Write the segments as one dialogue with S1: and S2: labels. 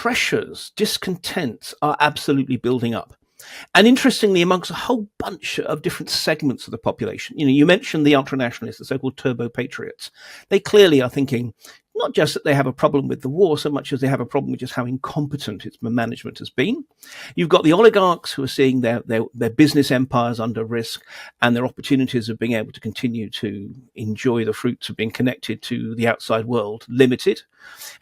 S1: pressures, discontents are absolutely building up. And interestingly, amongst a whole bunch of different segments of the population, you mentioned the ultranationalists, the so-called turbo patriots. They clearly are thinking not just that they have a problem with the war so much as they have a problem with just how incompetent its management has been. You've got the oligarchs who are seeing their business empires under risk and their opportunities of being able to continue to enjoy the fruits of being connected to the outside world limited.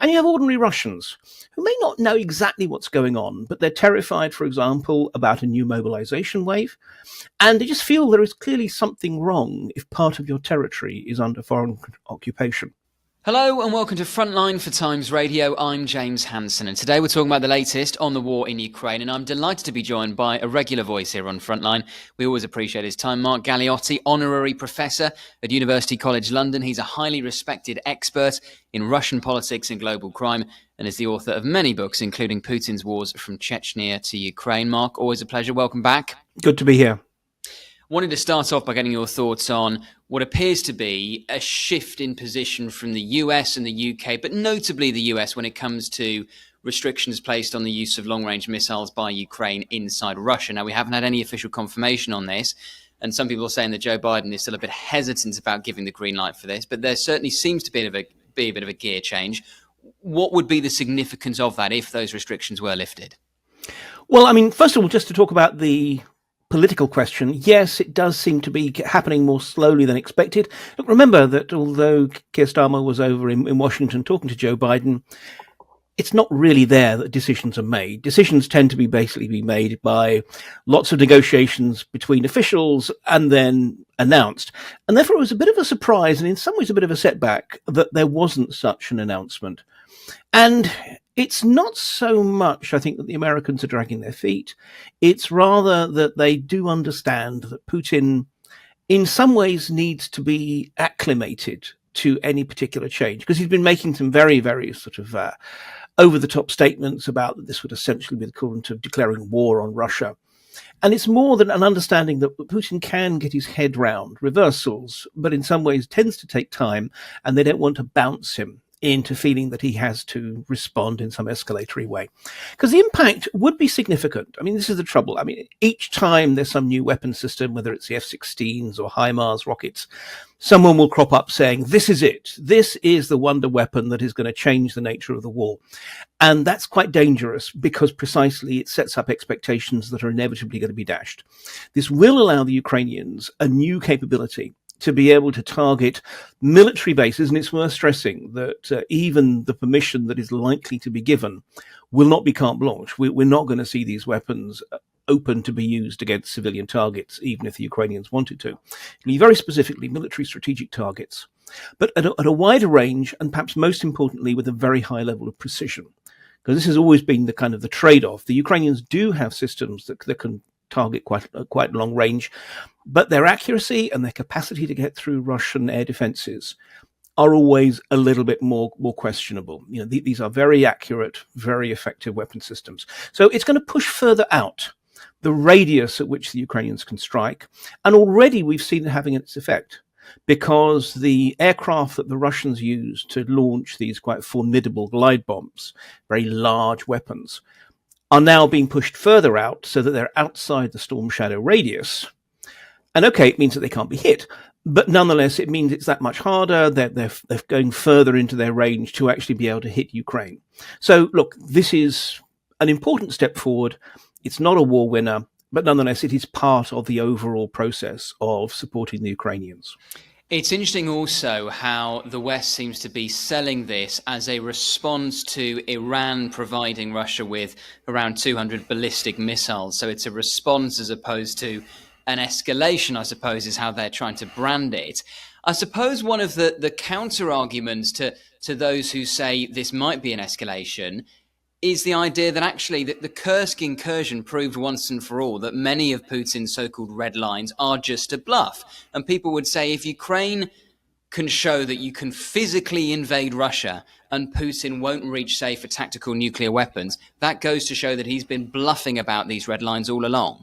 S1: And you have ordinary Russians who may not know exactly what's going on, but they're terrified, for example, about a new mobilization wave. And they just feel there is clearly something wrong if part of your territory is under foreign occupation.
S2: Hello and welcome to Frontline for Times Radio. I'm James Hansen and today we're talking about the latest on the war in Ukraine, and I'm delighted to be joined by a regular voice here on Frontline. We always appreciate his time. Mark Galeotti, Honorary Professor at University College London. He's a highly respected expert in Russian politics and global crime and is the author of many books, including Putin's Wars from Chechnya to Ukraine. Mark, always a pleasure. Welcome back.
S1: Good to be here.
S2: Wanted to start off by getting your thoughts on what appears to be a shift in position from the US and the UK, but notably the US when it comes to restrictions placed on the use of long-range missiles by Ukraine inside Russia. Now, we haven't had any official confirmation on this, and some people are saying that Joe Biden is still a bit hesitant about giving the green light for this, but there certainly seems to be a bit of a gear change. What would be the significance of that if those restrictions were lifted?
S1: Well, I mean, first of all, just to talk about the political question, yes, it does seem to be happening more slowly than expected. Look, remember that although Keir Starmer was over in Washington talking to Joe Biden, it's not really there that decisions are made. Decisions tend to basically be made by lots of negotiations between officials and then announced. And therefore it was a bit of a surprise and in some ways a bit of a setback that there wasn't such an announcement. And it's not so much, I think, that the Americans are dragging their feet. It's rather that they do understand that Putin, in some ways, needs to be acclimated to any particular change, because he's been making some very, very sort of over-the-top statements about that this would essentially be the equivalent of declaring war on Russia. And it's more than an understanding that Putin can get his head round reversals, but in some ways tends to take time, and they don't want to bounce him into feeling that he has to respond in some escalatory way. Because the impact would be significant. I mean, this is the trouble. I mean, each time there's some new weapon system, whether it's the F-16s or HIMARS rockets, someone will crop up saying, this is it. This is the wonder weapon that is going to change the nature of the war. And that's quite dangerous because precisely it sets up expectations that are inevitably going to be dashed. This will allow the Ukrainians a new capability to be able to target military bases. And it's worth stressing that even the permission that is likely to be given will not be carte blanche. We're not going to see these weapons open to be used against civilian targets, even if the Ukrainians wanted to. It'll be very specifically military strategic targets, but at a wider range, and perhaps most importantly, with a very high level of precision. Because this has always been the kind of the trade-off. The Ukrainians do have systems that can target quite long range, but their accuracy and their capacity to get through Russian air defenses are always a little bit more questionable. These are very accurate, very effective weapon systems. So it's going to push further out the radius at which the Ukrainians can strike. And already we've seen it having its effect, because the aircraft that the Russians use to launch these quite formidable glide bombs, very large weapons, are now being pushed further out so that they're outside the storm shadow radius. And okay, it means that they can't be hit, but nonetheless, it means it's that much harder. They're going further into their range to actually be able to hit Ukraine. So look, this is an important step forward. It's not a war winner, but nonetheless, it is part of the overall process of supporting the Ukrainians.
S2: It's interesting also how the West seems to be selling this as a response to Iran providing Russia with around 200 ballistic missiles. So it's a response as opposed to an escalation, I suppose, is how they're trying to brand it. I suppose one of the counter arguments to those who say this might be an escalation is the idea that actually the Kursk incursion proved once and for all that many of Putin's so-called red lines are just a bluff. And people would say if Ukraine can show that you can physically invade Russia and Putin won't reach, say, for tactical nuclear weapons, that goes to show that he's been bluffing about these red lines all along.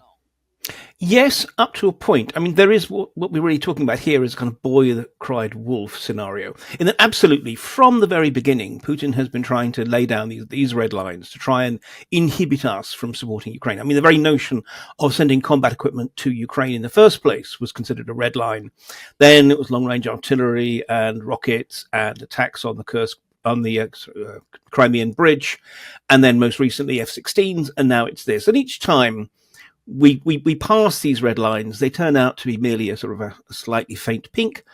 S1: Yes, up to a point. I mean, there is what we're really talking about here is kind of boy that cried wolf scenario. In that, absolutely, from the very beginning, Putin has been trying to lay down these red lines to try and inhibit us from supporting Ukraine. I mean, the very notion of sending combat equipment to Ukraine in the first place was considered a red line. Then it was long-range artillery and rockets and attacks on the Kursk, on the Crimean bridge, and then most recently F-16s, and now it's this. And each time we pass these red lines, they turn out to be merely a sort of a slightly faint pink,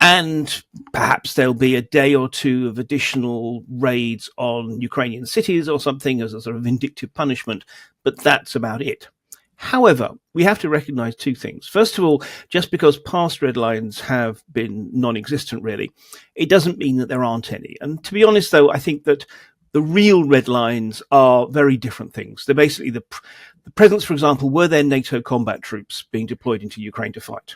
S1: and perhaps there'll be a day or two of additional raids on Ukrainian cities or something as a sort of vindictive punishment, but that's about it. However, we have to recognize two things. First of all, just because past red lines have been non-existent, really, it doesn't mean that there aren't any. And to be honest, though, I think that the real red lines are very different things. They're basically the presence, for example, were there NATO combat troops being deployed into Ukraine to fight?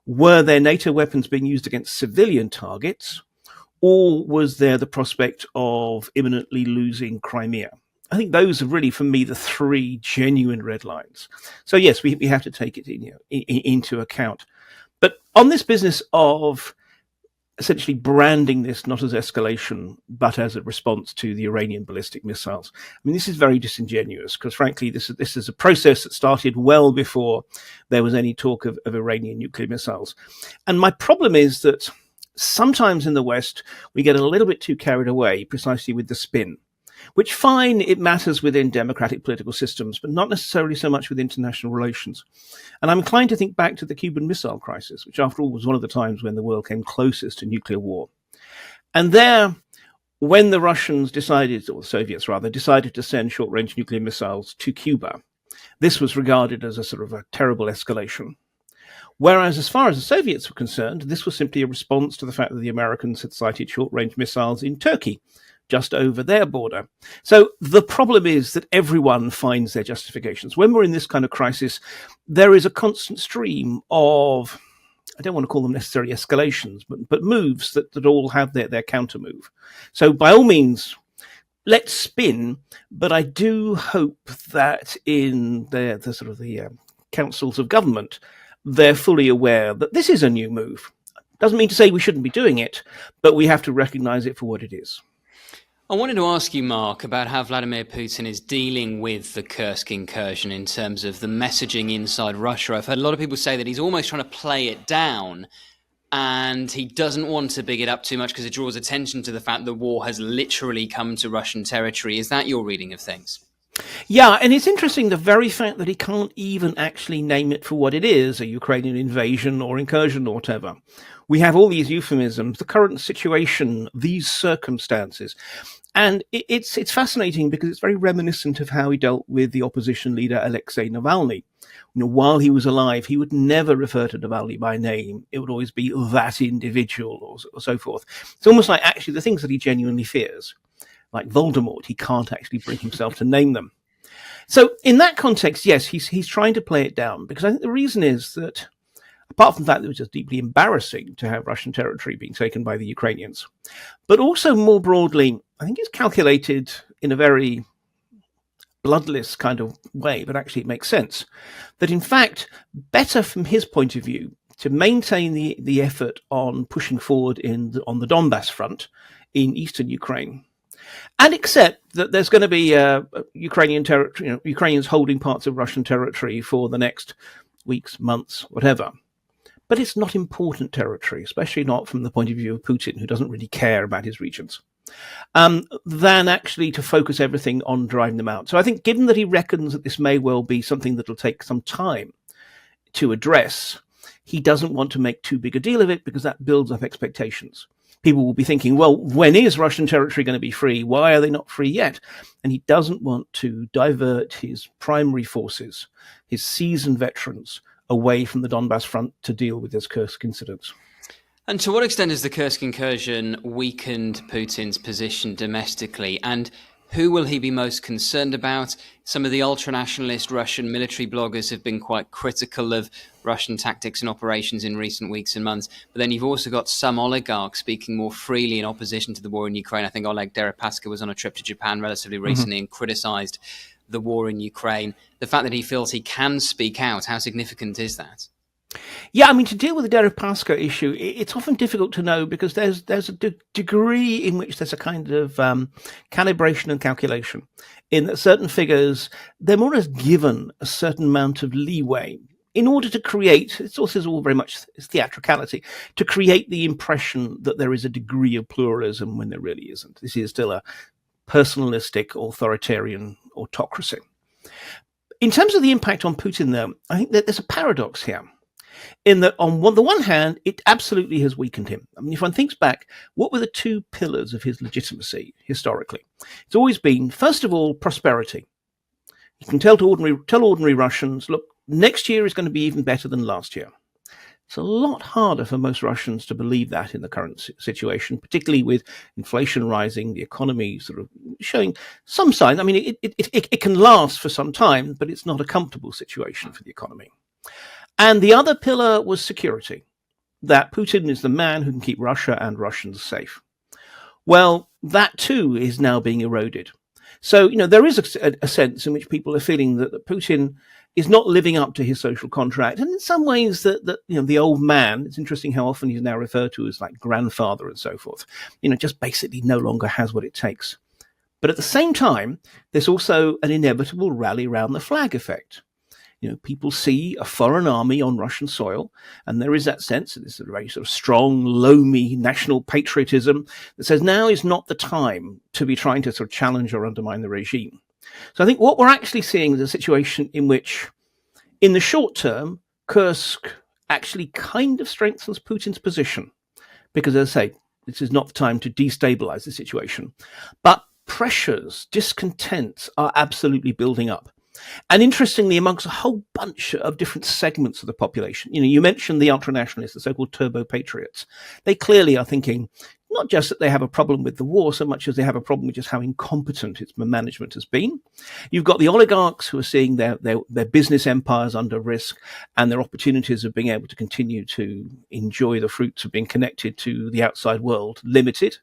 S1: Were there NATO weapons being used against civilian targets? Or was there the prospect of imminently losing Crimea? I think those are really, for me, the three genuine red lines. So yes, we have to take it into account. But on this business of essentially branding this not as escalation, but as a response to the Iranian ballistic missiles. I mean, this is very disingenuous because, frankly, this is a process that started well before there was any talk of Iranian nuclear missiles. And my problem is that sometimes in the West, we get a little bit too carried away precisely with the spin, which, fine, it matters within democratic political systems, but not necessarily so much with international relations. And I'm inclined to think back to the Cuban Missile Crisis, which, after all, was one of the times when the world came closest to nuclear war. And there, when the Russians decided, or the Soviets rather, decided to send short-range nuclear missiles to Cuba, this was regarded as a sort of a terrible escalation. Whereas, as far as the Soviets were concerned, this was simply a response to the fact that the Americans had sighted short-range missiles in Turkey, just over their border. So the problem is that everyone finds their justifications. When we're in this kind of crisis, there is a constant stream of, I don't want to call them necessarily escalations, but moves that all have their counter move. So by all means, let's spin, but I do hope that in the sort of the councils of government, they're fully aware that this is a new move. Doesn't mean to say we shouldn't be doing it, but we have to recognize it for what it is.
S2: I wanted to ask you, Mark, about how Vladimir Putin is dealing with the Kursk incursion in terms of the messaging inside Russia. I've heard a lot of people say that he's almost trying to play it down and he doesn't want to big it up too much because it draws attention to the fact the war has literally come to Russian territory. Is that your reading of things?
S1: Yeah, and it's interesting, the very fact that he can't even actually name it for what it is, a Ukrainian invasion or incursion or whatever. We have all these euphemisms, the current situation, these circumstances. And it's fascinating because it's very reminiscent of how he dealt with the opposition leader Alexei Navalny. You know, while he was alive, he would never refer to Navalny by name. It would always be that individual or so forth. It's almost like actually the things that he genuinely fears, like Voldemort, he can't actually bring himself to name them. So in that context, yes, he's trying to play it down because I think the reason is that, apart from the fact that it was just deeply embarrassing to have Russian territory being taken by the Ukrainians, but also more broadly, I think it's calculated in a very bloodless kind of way, but actually it makes sense, that in fact, better from his point of view to maintain the effort on pushing forward on the Donbass front in eastern Ukraine, and accept that there's going to be Ukrainian territory, Ukrainians holding parts of Russian territory for the next weeks, months, whatever. But it's not important territory, especially not from the point of view of Putin, who doesn't really care about his regions, than actually to focus everything on driving them out. So I think given that he reckons that this may well be something that will take some time to address, he doesn't want to make too big a deal of it because that builds up expectations. People will be thinking, well, when is Russian territory going to be free? Why are they not free yet? And he doesn't want to divert his primary forces, his seasoned veterans, away from the Donbass front to deal with this Kursk incident.
S2: And to what extent has the Kursk incursion weakened Putin's position domestically? And who will he be most concerned about? Some of the ultranationalist Russian military bloggers have been quite critical of Russian tactics and operations in recent weeks and months. But then you've also got some oligarchs speaking more freely in opposition to the war in Ukraine. I think Oleg Deripaska was on a trip to Japan relatively recently and criticized the war in Ukraine. The fact that he feels he can speak out, how significant is that?
S1: Yeah, I mean, to deal with the Deripaska issue, it's often difficult to know because there's a degree in which there's a kind of calibration and calculation in that certain figures, they're more or less given a certain amount of leeway in order to create, it's also all very much theatricality, to create the impression that there is a degree of pluralism when there really isn't. This is still a personalistic, authoritarian autocracy. In terms of the impact on Putin, though, I think that there's a paradox here. In that, on the one hand, it absolutely has weakened him. I mean, if one thinks back, what were the two pillars of his legitimacy historically? It's always been, first of all, prosperity. You can tell ordinary Russians, look, next year is going to be even better than last year. It's a lot harder for most Russians to believe that in the current situation, particularly with inflation rising, the economy sort of showing some signs. I mean, it can last for some time, but it's not a comfortable situation for the economy. And the other pillar was security, that Putin is the man who can keep Russia and Russians safe. Well, that too is now being eroded. So, there is a sense in which people are feeling that Putin is not living up to his social contract. And in some ways that the old man, it's interesting how often he's now referred to as like grandfather and so forth, just basically no longer has what it takes. But at the same time, there's also an inevitable rally around the flag effect. People see a foreign army on Russian soil, and there is that sense, this is a very sort of strong, loamy national patriotism that says now is not the time to be trying to sort of challenge or undermine the regime. So I think what we're actually seeing is a situation in which, in the short term, Kursk actually kind of strengthens Putin's position, because, as I say, this is not the time to destabilize the situation. But pressures, discontents are absolutely building up. And interestingly, amongst a whole bunch of different segments of the population, you mentioned the ultranationalists, the so-called turbo patriots. They clearly are thinking not just that they have a problem with the war so much as they have a problem with just how incompetent its management has been. You've got the oligarchs who are seeing their business empires under risk and their opportunities of being able to continue to enjoy the fruits of being connected to the outside world limited.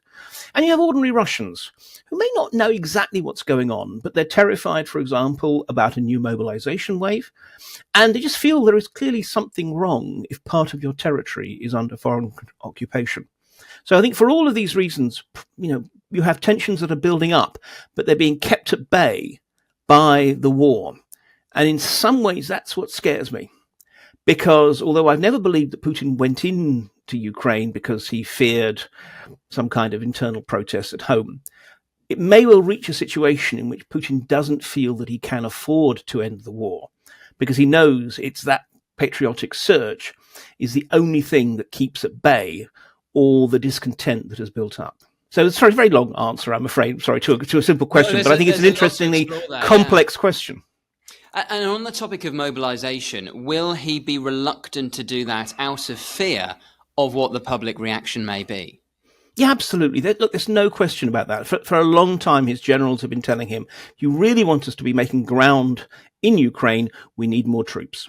S1: And you have ordinary Russians who may not know exactly what's going on, but they're terrified, for example, about a new mobilization wave. And they just feel there is clearly something wrong if part of your territory is under foreign occupation. So I think for all of these reasons, you have tensions that are building up, but they're being kept at bay by the war. And in some ways, that's what scares me. Because although I've never believed that Putin went into Ukraine because he feared some kind of internal protest at home, it may well reach a situation in which Putin doesn't feel that he can afford to end the war, because he knows it's that patriotic surge is the only thing that keeps at bay all the discontent that has built up. So it's a very long answer, I'm afraid, to a simple question, but I think it's an interestingly complex question.
S2: And on the topic of mobilization, will he be reluctant to do that out of fear of what the public reaction may be?
S1: Yeah, absolutely. There's no question about that. For a long time, his generals have been telling him, you really want us to be making ground in Ukraine, we need more troops.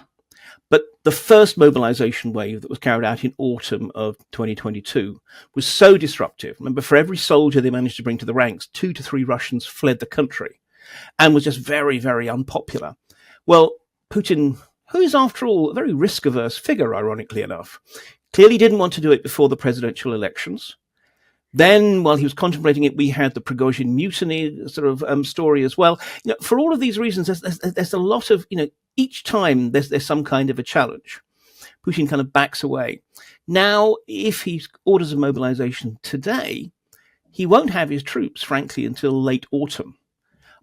S1: But the first mobilization wave that was carried out in autumn of 2022 was so disruptive. Remember, for every soldier they managed to bring to the ranks, 2 to 3 Russians fled the country and was just very, very unpopular. Well, Putin, who is, after all, a very risk-averse figure, ironically enough, clearly didn't want to do it before the presidential elections. Then, while he was contemplating it, we had the Prigozhin mutiny sort of story as well. For all of these reasons, there's a lot of, each time there's some kind of a challenge. Putin kind of backs away. Now, if he orders a mobilization today, he won't have his troops, frankly, until late autumn,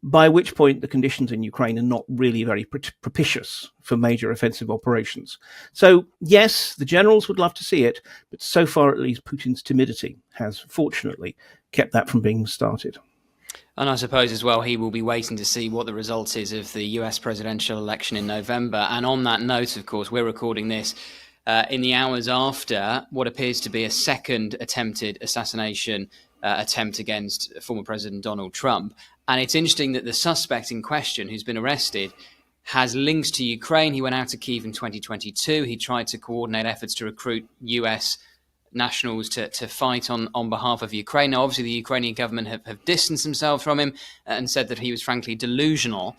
S1: by which point the conditions in Ukraine are not really very propitious for major offensive operations. So, yes, the generals would love to see it, but so far, at least, Putin's timidity has, fortunately, kept that from being started.
S2: And I suppose as well, he will be waiting to see what the result is of the US presidential election in November. And on that note, of course, we're recording this in the hours after what appears to be a second attempted assassination attempt against former President Donald Trump. And it's interesting that the suspect in question, who's been arrested, has links to Ukraine. He went out to Kyiv in 2022. He tried to coordinate efforts to recruit US nationals to fight on behalf of Ukraine. Now, obviously, the Ukrainian government have distanced themselves from him and said that he was frankly delusional.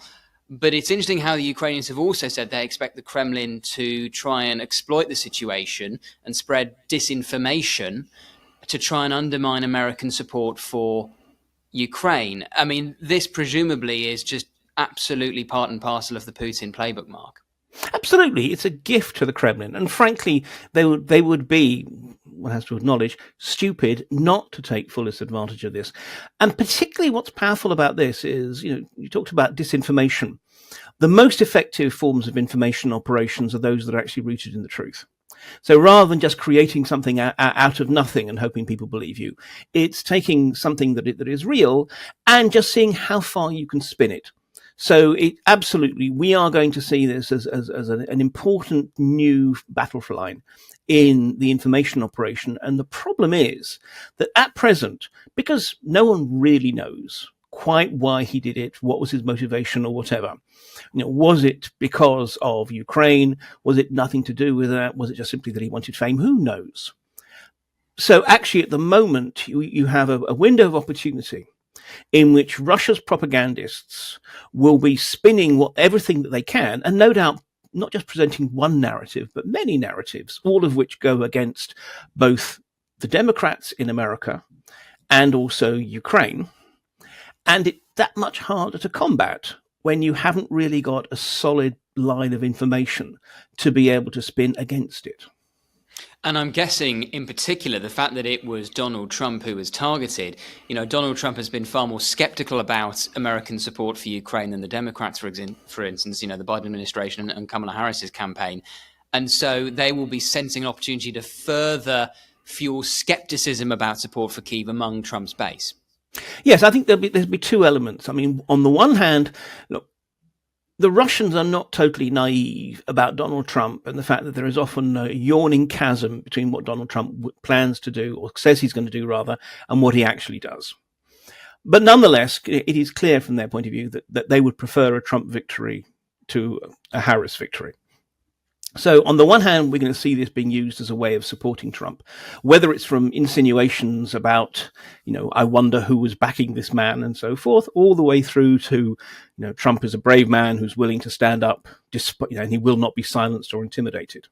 S2: But it's interesting how the Ukrainians have also said they expect the Kremlin to try and exploit the situation and spread disinformation to try and undermine American support for Ukraine. I mean, this presumably is just absolutely part and parcel of the Putin playbook, Mark.
S1: Absolutely. It's a gift to the Kremlin. And frankly, they would be, one has to acknowledge, stupid not to take fullest advantage of this. And particularly what's powerful about this is, you talked about disinformation. The most effective forms of information operations are those that are actually rooted in the truth. So rather than just creating something out of nothing and hoping people believe you, it's taking something that is real and just seeing how far you can spin it. So absolutely, we are going to see this as an important new battle line in the information operation. And the problem is that at present, because no one really knows quite why he did it, what was his motivation or whatever. Was it because of Ukraine? Was it nothing to do with that? Was it just simply that he wanted fame? Who knows? So actually, at the moment, you have a window of opportunity in which Russia's propagandists will be spinning everything that they can, and no doubt not just presenting one narrative, but many narratives, all of which go against both the Democrats in America and also Ukraine. And it's that much harder to combat when you haven't really got a solid line of information to be able to spin against it.
S2: And I'm guessing, in particular, the fact that it was Donald Trump who was targeted. Donald Trump has been far more skeptical about American support for Ukraine than the Democrats, for instance, the Biden administration and Kamala Harris's campaign. And so they will be sensing an opportunity to further fuel skepticism about support for Kyiv among Trump's base.
S1: Yes, I think there'll be two elements. I mean, on the one hand, look, the Russians are not totally naive about Donald Trump and the fact that there is often a yawning chasm between what Donald Trump plans to do, or says he's going to do rather, and what he actually does. But nonetheless, it is clear from their point of view that they would prefer a Trump victory to a Harris victory. So on the one hand, we're going to see this being used as a way of supporting Trump, whether it's from insinuations about, I wonder who was backing this man and so forth, all the way through to, Trump is a brave man who's willing to stand up, and he will not be silenced or intimidated.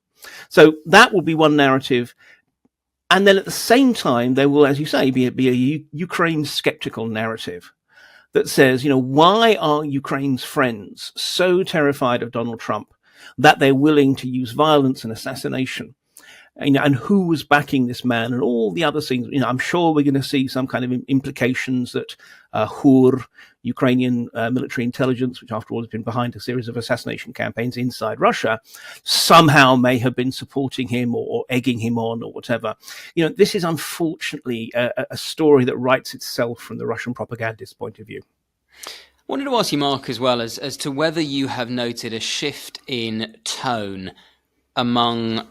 S1: So that will be one narrative. And then at the same time, there will, as you say, be a Ukraine skeptical narrative that says, why are Ukraine's friends so terrified of Donald Trump that they're willing to use violence and assassination, and who was backing this man and all the other things. I'm sure we're going to see some kind of implications that HUR, Ukrainian military intelligence, which after all has been behind a series of assassination campaigns inside Russia, somehow may have been supporting him or egging him on or whatever. This is unfortunately a story that writes itself from the Russian propagandist point of view.
S2: I wanted to ask you, Mark, as well, as to whether you have noted a shift in tone among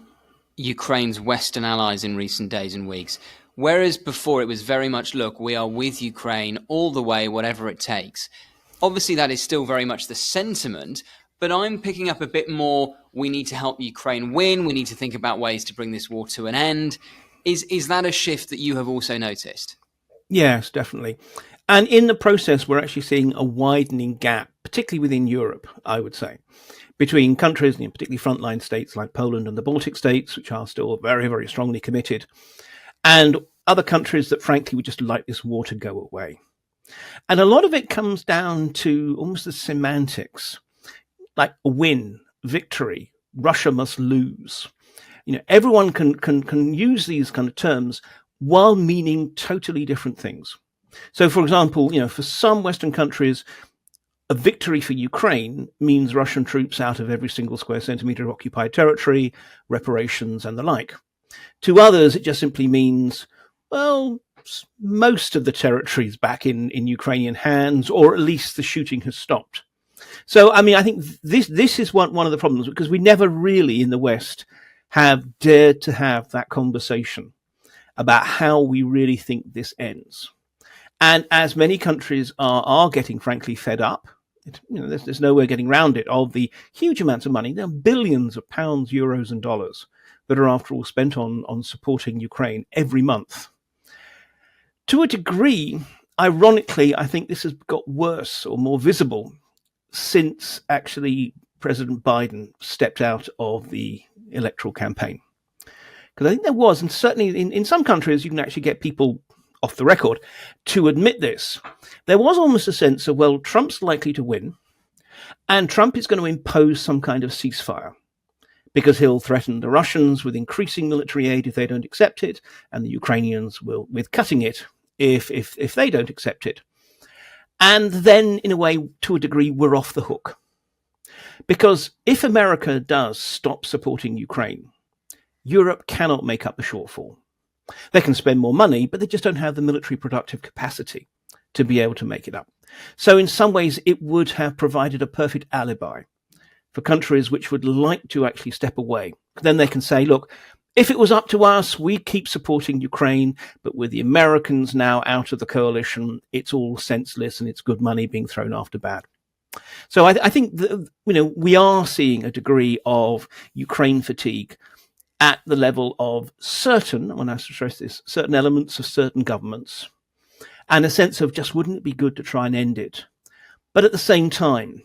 S2: Ukraine's Western allies in recent days and weeks. Whereas before it was very much, look, we are with Ukraine all the way, whatever it takes. Obviously, that is still very much the sentiment, but I'm picking up a bit more, we need to help Ukraine win, we need to think about ways to bring this war to an end. Is that a shift that you have also noticed?
S1: Yes, definitely. And in the process, we're actually seeing a widening gap, particularly within Europe, I would say, between countries, particularly frontline states like Poland and the Baltic states, which are still very, very strongly committed, and other countries that, frankly, would just like this war to go away. And a lot of it comes down to almost the semantics, like a win, victory, Russia must lose. Everyone can use these kind of terms while meaning totally different things. So, for example, for some Western countries, a victory for Ukraine means Russian troops out of every single square centimetre of occupied territory, reparations and the like. To others, it just simply means, well, most of the territory is back in Ukrainian hands, or at least the shooting has stopped. So, I think this is one of the problems, because we never really in the West have dared to have that conversation about how we really think this ends. And as many countries are getting, frankly, fed up, there's no way getting around it, of the huge amounts of money, there are billions of pounds, euros and dollars that are, after all, spent on supporting Ukraine every month. To a degree, ironically, I think this has got worse or more visible since actually President Biden stepped out of the electoral campaign. Because I think there was, and certainly in some countries, you can actually get people off the record to admit this. There was almost a sense of, well, Trump's likely to win, and Trump is going to impose some kind of ceasefire, because he'll threaten the Russians with increasing military aid if they don't accept it, and the Ukrainians will with cutting it if they don't accept it. And then, in a way, to a degree, we're off the hook. Because if America does stop supporting Ukraine, Europe cannot make up the shortfall. They can spend more money, but they just don't have the military productive capacity to be able to make it up. So in some ways, it would have provided a perfect alibi for countries which would like to actually step away. Then they can say, look, if it was up to us, we'd keep supporting Ukraine, but with the Americans now out of the coalition, it's all senseless and it's good money being thrown after bad. So I think that, we are seeing a degree of Ukraine fatigue at the level of certain, when I stress this, certain elements of certain governments, and a sense of just wouldn't it be good to try and end it. But at the same time,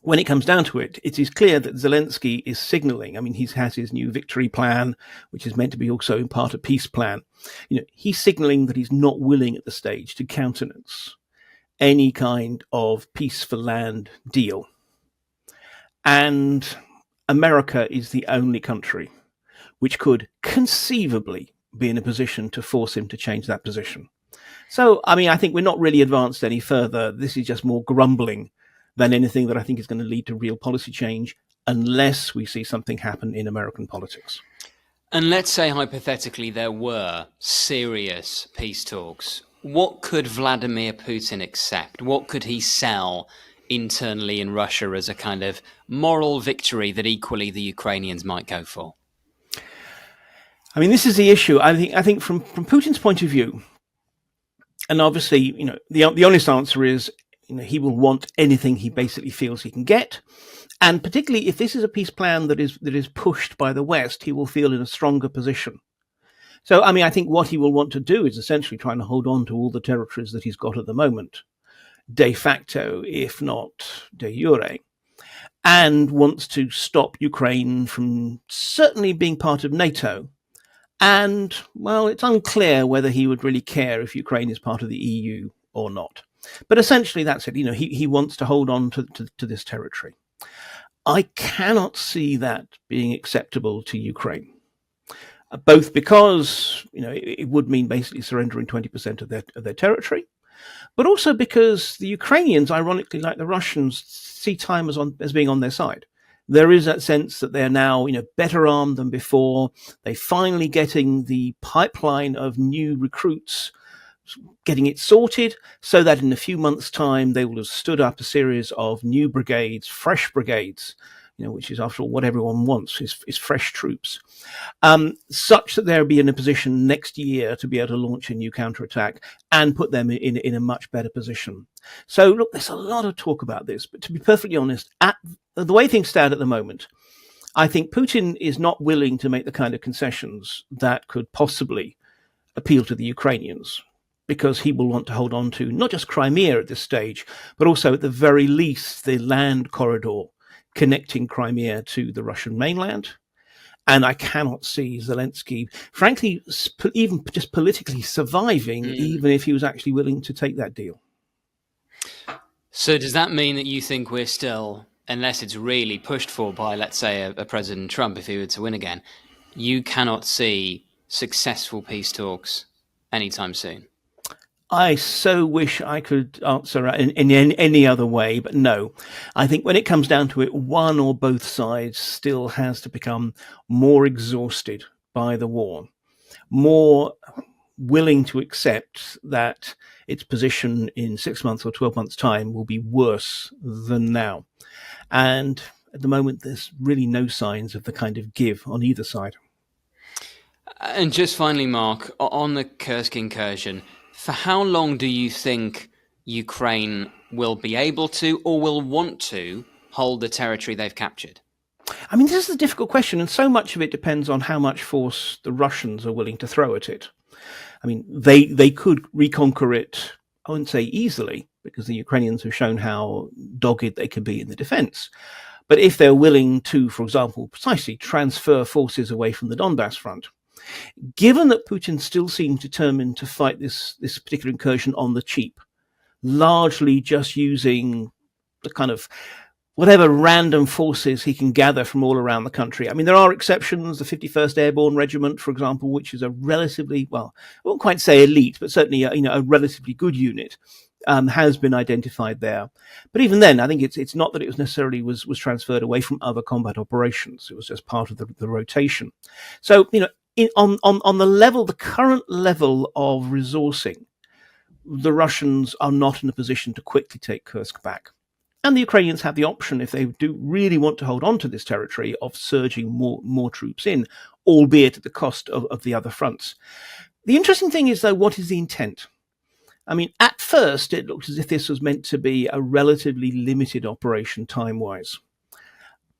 S1: when it comes down to it, it is clear that Zelensky is signaling. I mean, he has his new victory plan, which is meant to be also in part a peace plan. He's signaling that he's not willing at the stage to countenance any kind of peace for land deal. And America is the only country which could conceivably be in a position to force him to change that position. So, I think we're not really advanced any further. This is just more grumbling than anything that I think is going to lead to real policy change, unless we see something happen in American politics.
S2: And let's say hypothetically there were serious peace talks. What could Vladimir Putin accept? What could he sell internally in Russia as a kind of moral victory that equally the Ukrainians might go for?
S1: This is the issue. I think from Putin's point of view, and obviously, the honest answer is, he will want anything he basically feels he can get. And particularly if this is a peace plan that is pushed by the West, he will feel in a stronger position. So, I think what he will want to do is essentially trying to hold on to all the territories that he's got at the moment, de facto, if not de jure, and wants to stop Ukraine from certainly being part of NATO. And, well, it's unclear whether he would really care if Ukraine is part of the EU or not. But essentially, that's it. He wants to hold on to this territory. I cannot see that being acceptable to Ukraine, both because it would mean basically surrendering 20% of their territory, but also because the Ukrainians, ironically, like the Russians, see time as being on their side. There is that sense that they're now, better armed than before. They're finally getting the pipeline of new recruits, getting it sorted so that in a few months' time, they will have stood up a series of new brigades, fresh brigades, which is, after all, what everyone wants is fresh troops, such that they'll be in a position next year to be able to launch a new counterattack and put them in a much better position. So, look, there's a lot of talk about this, but to be perfectly honest, at the way things stand at the moment, I think Putin is not willing to make the kind of concessions that could possibly appeal to the Ukrainians, because he will want to hold on to not just Crimea at this stage, but also at the very least the land corridor connecting Crimea to the Russian mainland. And I cannot see Zelensky, frankly, even just politically surviving, even if he was actually willing to take that deal.
S2: So does that mean that you think we're still, unless it's really pushed for by, let's say, a President Trump, if he were to win again, you cannot see successful peace talks anytime soon?
S1: I so wish I could answer in any other way, but no. I think when it comes down to it, one or both sides still has to become more exhausted by the war, more willing to accept that its position in 6 months or 12 months' time will be worse than now. And at the moment, there's really no signs of the kind of give on either side.
S2: And just finally, Mark, on the Kursk incursion, for how long do you think Ukraine will be able to or will want to hold the territory they've captured?
S1: I mean, this is a difficult question, and so much of it depends on how much force the Russians are willing to throw at it. I mean, they could reconquer it, I wouldn't say easily, because the Ukrainians have shown how dogged they can be in the defense. But if they're willing to, for example, precisely transfer forces away from the Donbass front, given that Putin still seems determined to fight this particular incursion on the cheap, largely just using the kind of whatever random forces he can gather from all around the country. I mean, there are exceptions. The 51st Airborne Regiment, for example, which is a relatively, well, I won't quite say elite, but certainly a relatively good unit, has been identified there. But even then, I think it's not that it was necessarily was transferred away from other combat operations. It was just part of the rotation. So, on the level, the current level of resourcing, the Russians are not in a position to quickly take Kursk back. And the Ukrainians have the option, if they do really want to hold on to this territory, of surging more troops in, albeit at the cost of the other fronts. The interesting thing is, though, what is the intent? I mean, at first, it looked as if this was meant to be a relatively limited operation time-wise.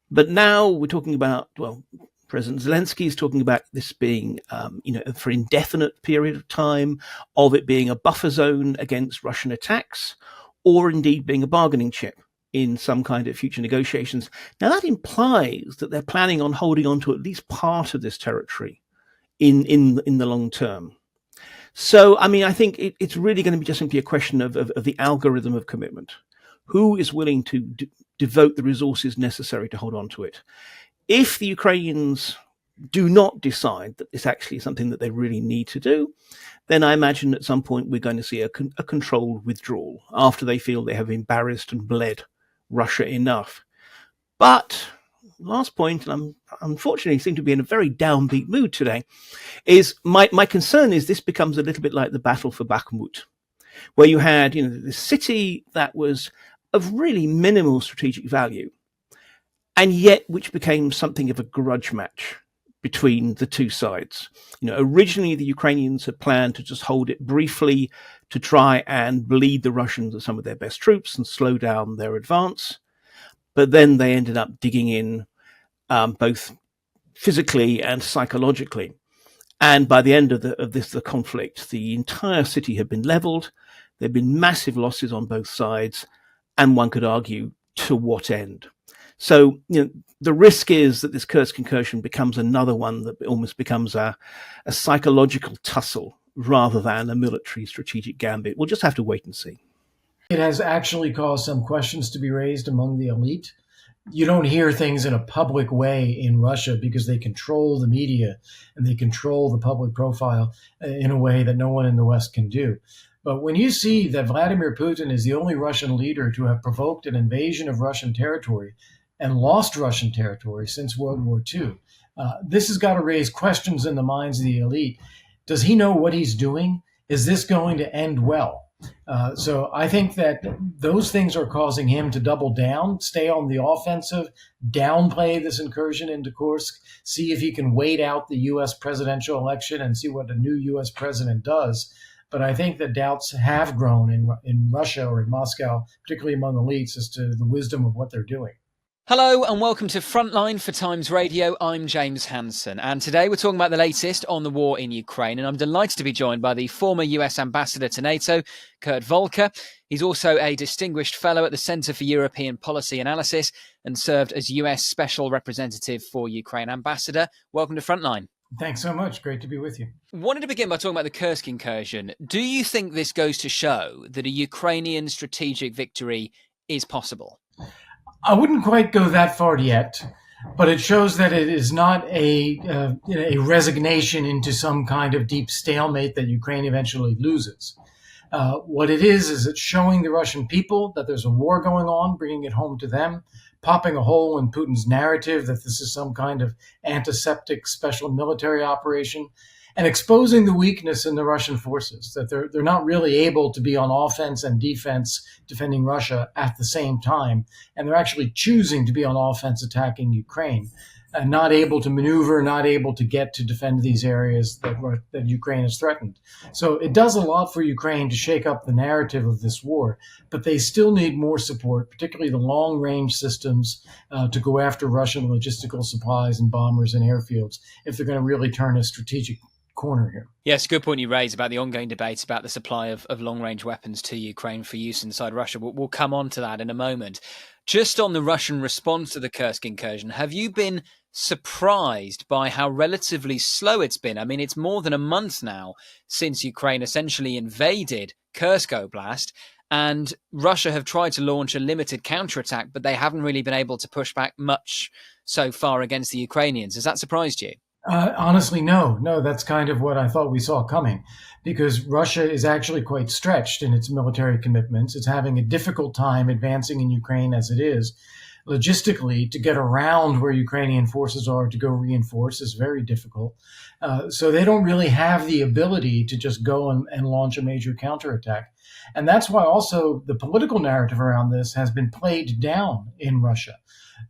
S1: But now we're talking about, well, President Zelensky is talking about this being, for indefinite period of time, of it being a buffer zone against Russian attacks, or indeed being a bargaining chip in some kind of future negotiations. Now, that implies that they're planning on holding on to at least part of this territory in the long term. So, I mean, I think it's really going to be just simply a question of the algorithm of commitment. Who is willing to devote the resources necessary to hold on to it? If the Ukrainians do not decide that it's actually something that they really need to do, then I imagine at some point we're going to see a controlled withdrawal after they feel they have embarrassed and bled Russia enough. But last point, and I unfortunately seem to be in a very downbeat mood today, is my concern is this becomes a little bit like the battle for Bakhmut, where you had this city that was of really minimal strategic value, and yet which became something of a grudge match between the two sides. Originally the Ukrainians had planned to just hold it briefly to try and bleed the Russians of some of their best troops and slow down their advance. But then they ended up digging in both physically and psychologically. And by the end of the conflict, the entire city had been leveled. There had been massive losses on both sides. And one could argue, to what end? So, the risk is that this Kursk incursion becomes another one that almost becomes a psychological tussle rather than a military strategic gambit. We'll just have to wait and see.
S3: It has actually caused some questions to be raised among the elite. You don't hear things in a public way in Russia because they control the media and they control the public profile in a way that no one in the West can do. But when you see that Vladimir Putin is the only Russian leader to have provoked an invasion of Russian territory and lost Russian territory since World War II, this has got to raise questions in the minds of the elite. Does he know what he's doing? Is this going to end well? So I think that those things are causing him to double down, stay on the offensive, downplay this incursion into Kursk, see if he can wait out the U.S. presidential election and see what a new U.S. president does. But I think that doubts have grown in Russia or in Moscow, particularly among elites, as to the wisdom of what they're doing.
S2: Hello and welcome to Frontline for Times Radio. I'm James Hansen, and today we're talking about the latest on the war in Ukraine, and I'm delighted to be joined by the former US Ambassador to NATO, Kurt Volker. He's also a distinguished fellow at the Centre for European Policy Analysis and served as US Special Representative for Ukraine. Ambassador, welcome to Frontline.
S3: Thanks so much. Great to be with you.
S2: Wanted to begin by talking about the Kursk incursion. Do you think this goes to show that a Ukrainian strategic victory is possible?
S3: I wouldn't quite go that far yet, but it shows that it is not a resignation into some kind of deep stalemate that Ukraine eventually loses. What it is it's showing the Russian people that there's a war going on, bringing it home to them, popping a hole in Putin's narrative that this is some kind of antiseptic special military operation, and exposing the weakness in the Russian forces, that they're not really able to be on offense and defense defending Russia at the same time, and they're actually choosing to be on offense attacking Ukraine. not able to maneuver, not able to get to defend these areas that Ukraine has threatened. So it does a lot for Ukraine to shake up the narrative of this war, but they still need more support, particularly the long-range systems to go after Russian logistical supplies and bombers and airfields if they're going to really turn a strategic corner here.
S2: Yes, good point you raise about the ongoing debates about the supply of long-range weapons to Ukraine for use inside Russia. We'll come on to that in a moment. Just on the Russian response to the Kursk incursion, have you been surprised by how relatively slow it's been? I mean, it's more than a month now since Ukraine essentially invaded Kursk Oblast, and Russia have tried to launch a limited counterattack, but they haven't really been able to push back much so far against the Ukrainians. Has that surprised you?
S3: Honestly, no. That's kind of what I thought we saw coming, because Russia is actually quite stretched in its military commitments. It's having a difficult time advancing in Ukraine as it is. Logistically, to get around where Ukrainian forces are to go reinforce is very difficult. So they don't really have the ability to just go and launch a major counterattack. And that's why also the political narrative around this has been played down in Russia.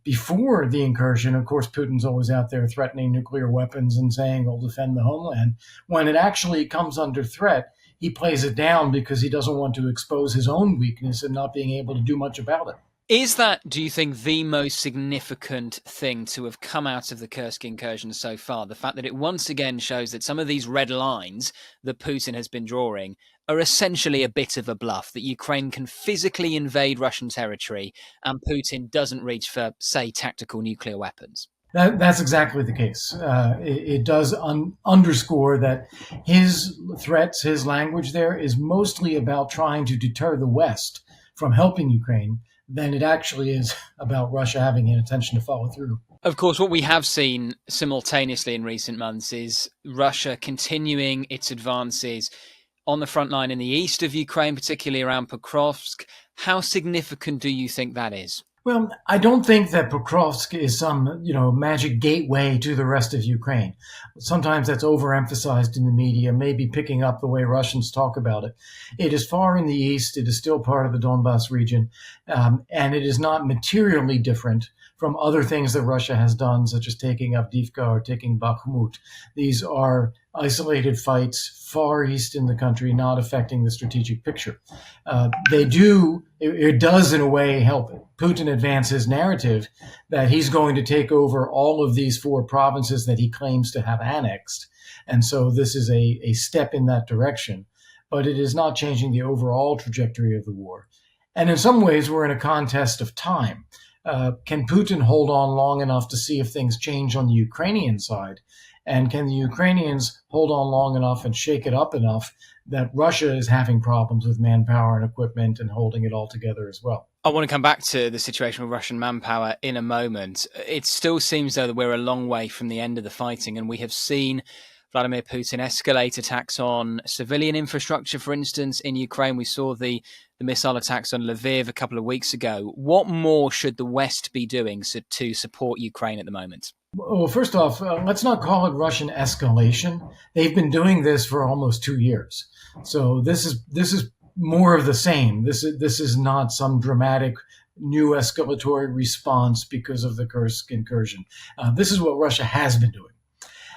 S3: Before the incursion, of course, Putin's always out there threatening nuclear weapons and saying he'll defend the homeland. When it actually comes under threat, he plays it down because he doesn't want to expose his own weakness and not being able to do much about it.
S2: Is that, do you think, the most significant thing to have come out of the Kursk incursion so far? The fact that it once again shows that some of these red lines that Putin has been drawing are essentially a bit of a bluff, that Ukraine can physically invade Russian territory and Putin doesn't reach for, say, tactical nuclear weapons?
S3: That's exactly the case. It does underscore that his threats, his language there is mostly about trying to deter the West from helping Ukraine than it actually is about Russia having an intention to follow through.
S2: Of course, what we have seen simultaneously in recent months is Russia continuing its advances on the front line in the east of Ukraine, particularly around Pokrovsk. How significant do you think that is?
S3: Well, I don't think that Pokrovsk is some, magic gateway to the rest of Ukraine. Sometimes that's overemphasized in the media, maybe picking up the way Russians talk about it. It is far in the east. It is still part of the Donbas region, and it is not materially different from other things that Russia has done, such as taking Avdiivka or taking Bakhmut. These are isolated fights far east in the country, not affecting the strategic picture. It does in a way help Putin advance his narrative that he's going to take over all of these 4 provinces that he claims to have annexed. And so this is a step in that direction, but it is not changing the overall trajectory of the war. And in some ways, we're in a contest of time. Can Putin hold on long enough to see if things change on the Ukrainian side? And can the Ukrainians hold on long enough and shake it up enough that Russia is having problems with manpower and equipment and holding it all together as well?
S2: I want to come back to the situation with Russian manpower in a moment. It still seems though that we're a long way from the end of the fighting, and we have seen Vladimir Putin escalate attacks on civilian infrastructure, for instance, in Ukraine. We saw the missile attacks on Lviv a couple of weeks ago. What more should the West be doing to support Ukraine at the moment?
S3: Well, first off, let's not call it Russian escalation. They've been doing this for almost 2 years. So this is more of the same. This is not some dramatic new escalatory response because of the Kursk incursion. This is what Russia has been doing.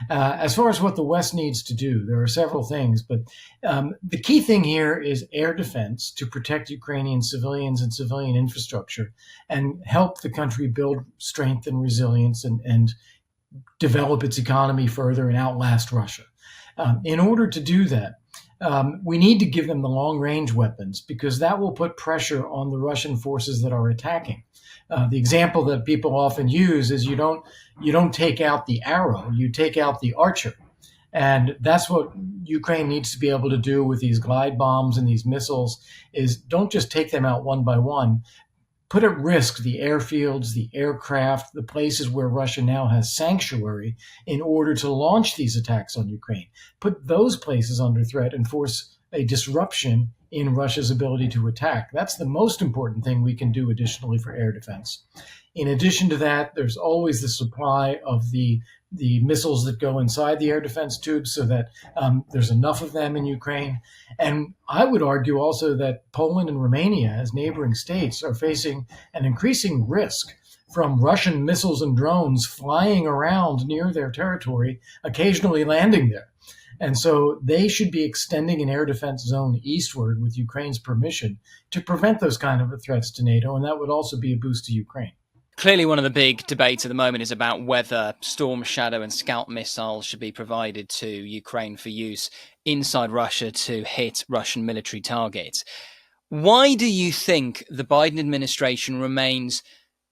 S3: As far as what the West needs to do, there are several things, but the key thing here is air defense to protect Ukrainian civilians and civilian infrastructure and help the country build strength and resilience and develop its economy further and outlast Russia. In order to do that, we need to give them the long-range weapons because that will put pressure on the Russian forces that are attacking. The example that people often use is you don't take out the arrow, you take out the archer. And that's what Ukraine needs to be able to do with these glide bombs and these missiles is don't just take them out one by one. Put at risk the airfields, the aircraft, the places where Russia now has sanctuary in order to launch these attacks on Ukraine. Put those places under threat and force a disruption in Russia's ability to attack. That's the most important thing we can do additionally for air defense. In addition to that, there's always the supply of the missiles that go inside the air defense tubes so that there's enough of them in Ukraine. And I would argue also that Poland and Romania, as neighboring states, are facing an increasing risk from Russian missiles and drones flying around near their territory, occasionally landing there. And so they should be extending an air defense zone eastward with Ukraine's permission to prevent those kind of threats to NATO. And that would also be a boost to Ukraine.
S2: Clearly, one of the big debates at the moment is about whether Storm Shadow and Scalp missiles should be provided to Ukraine for use inside Russia to hit Russian military targets. Why do you think the Biden administration remains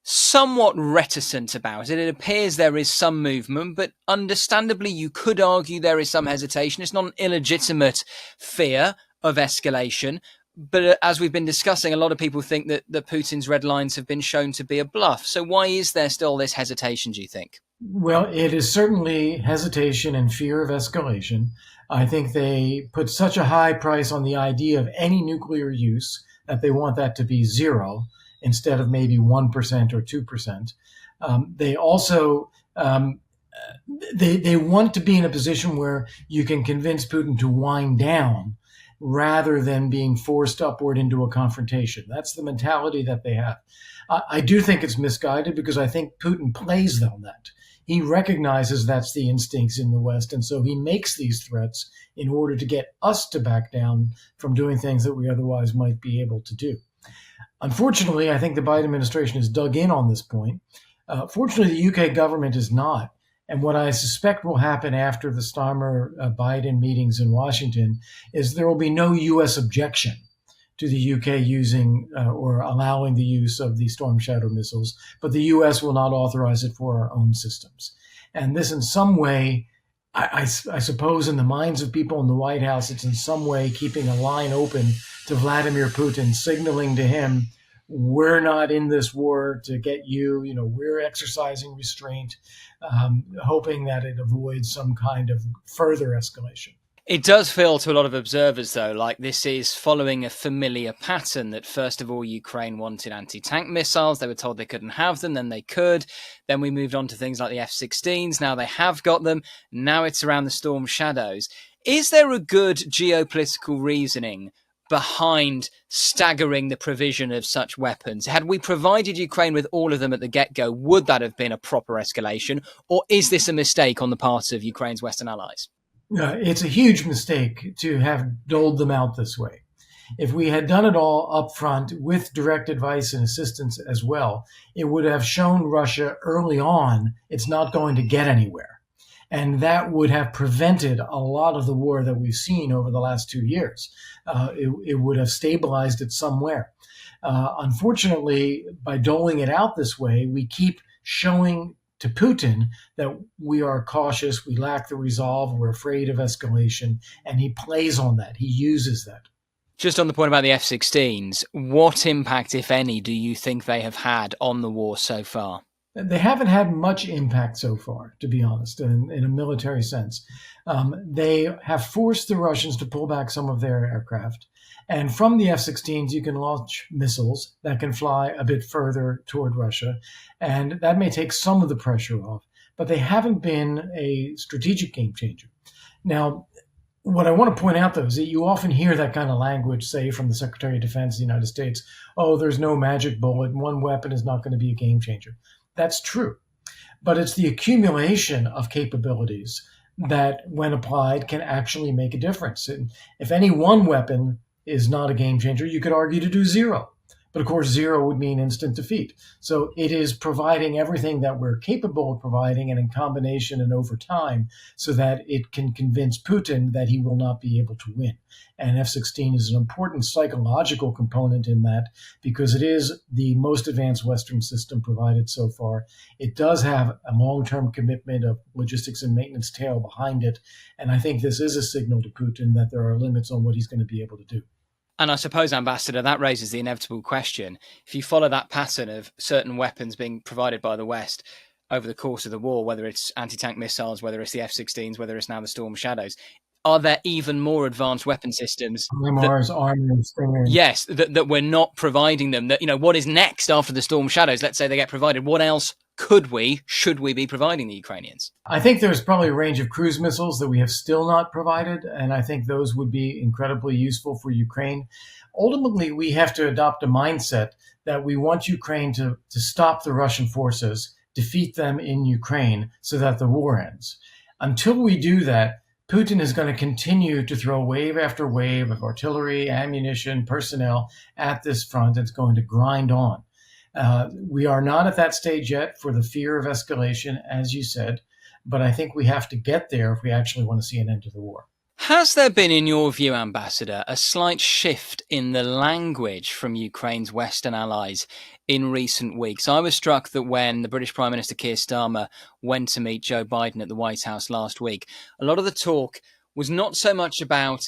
S2: somewhat reticent about it? It appears there is some movement, but understandably, you could argue there is some hesitation. It's not an illegitimate fear of escalation. But as we've been discussing, a lot of people think that Putin's red lines have been shown to be a bluff. So why is there still this hesitation, do you think?
S3: Well, it is certainly hesitation and fear of escalation. I think they put such a high price on the idea of any nuclear use that they want that to be zero instead of maybe 1% or 2%. They also they want to be in a position where you can convince Putin to wind down rather than being forced upward into a confrontation. That's the mentality that they have. I do think it's misguided because I think Putin plays on that. He recognizes that's the instincts in the West, and so he makes these threats in order to get us to back down from doing things that we otherwise might be able to do. Unfortunately, I think the Biden administration has dug in on this point. Fortunately, the UK government is not. And what I suspect will happen after the Starmer-Biden meetings in Washington is there will be no U.S. objection to the UK using or allowing the use of the Storm Shadow missiles, but the U.S. will not authorize it for our own systems. And this in some way, I suppose in the minds of people in the White House, it's in some way keeping a line open to Vladimir Putin, signaling to him, we're not in this war to get you, we're exercising restraint, hoping that it avoids some kind of further escalation.
S2: It does feel to a lot of observers, though, like this is following a familiar pattern that, first of all, Ukraine wanted anti-tank missiles. They were told they couldn't have them, then they could. Then we moved on to things like the F-16s. Now they have got them. Now it's around the Storm Shadows. Is there a good geopolitical reasoning behind staggering the provision of such weapons? Had we provided Ukraine with all of them at the get-go, would that have been a proper escalation? Or is this a mistake on the part of Ukraine's Western allies?
S3: It's a huge mistake to have doled them out this way. If we had done it all up front with direct advice and assistance as well, it would have shown Russia early on it's not going to get anywhere. And that would have prevented a lot of the war that we've seen over the last 2 years. It would have stabilized it somewhere. Unfortunately, by doling it out this way, we keep showing to Putin that we are cautious, we lack the resolve, we're afraid of escalation, and he plays on that. He uses that.
S2: Just on the point about the F-16s, what impact, if any, do you think they have had on the war so far?
S3: They haven't had much impact so far, to be honest, in a military sense. They have forced the Russians to pull back some of their aircraft. And from the F-16s, you can launch missiles that can fly a bit further toward Russia. And that may take some of the pressure off, but they haven't been a strategic game changer. Now, what I want to point out, though, is that you often hear that kind of language, say, from the Secretary of Defense of the United States, oh, there's no magic bullet, one weapon is not going to be a game changer. That's true. But it's the accumulation of capabilities that, when applied, can actually make a difference. And if any one weapon is not a game changer, you could argue to do zero. But of course, zero would mean instant defeat. So it is providing everything that we're capable of providing and in combination and over time so that it can convince Putin that he will not be able to win. And F-16 is an important psychological component in that because it is the most advanced Western system provided so far. It does have a long-term commitment of logistics and maintenance tail behind it. And I think this is a signal to Putin that there are limits on what he's going to be able to do.
S2: And I suppose, Ambassador, that raises the inevitable question. If you follow that pattern of certain weapons being provided by the West over the course of the war, whether it's anti-tank missiles, whether it's the F-16s, whether it's now the Storm Shadows, are there even more advanced weapon systems?
S3: HIMARS, armor, Stinger.
S2: Yes, that we're not providing them. That, what is next after the Storm Shadows? Let's say they get provided. What else should we be providing the Ukrainians?
S3: I think there's probably a range of cruise missiles that we have still not provided, and I think those would be incredibly useful for Ukraine. Ultimately, we have to adopt a mindset that we want Ukraine to stop the Russian forces, defeat them in Ukraine so that the war ends. Until we do that, Putin is going to continue to throw wave after wave of artillery, ammunition, personnel at this front. It's going to grind on. We are not at that stage yet for the fear of escalation, as you said, but I think we have to get there if we actually want to see an end to the war.
S2: Has there been, in your view, Ambassador, a slight shift in the language from Ukraine's Western allies in recent weeks? I was struck that when the British Prime Minister Keir Starmer went to meet Joe Biden at the White House last week, a lot of the talk was not so much about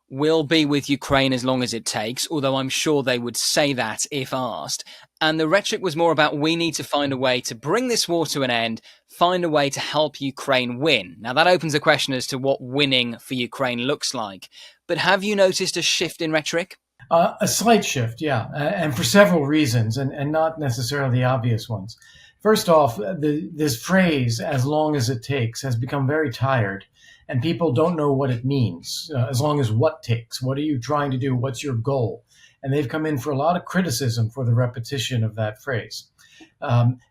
S2: "we'll be with Ukraine as long as it takes," although I'm sure they would say that if asked. And the rhetoric was more about "we need to find a way to bring this war to an end, find a way to help Ukraine win." Now, that opens the question as to what winning for Ukraine looks like. But have you noticed a shift in rhetoric?
S3: A slight shift, yeah, and for several reasons, and not necessarily the obvious ones. First off, this phrase, "as long as it takes," has become very tired, and people don't know what it means. As long as what takes? What are you trying to do? What's your goal? And they've come in for a lot of criticism for the repetition of that phrase.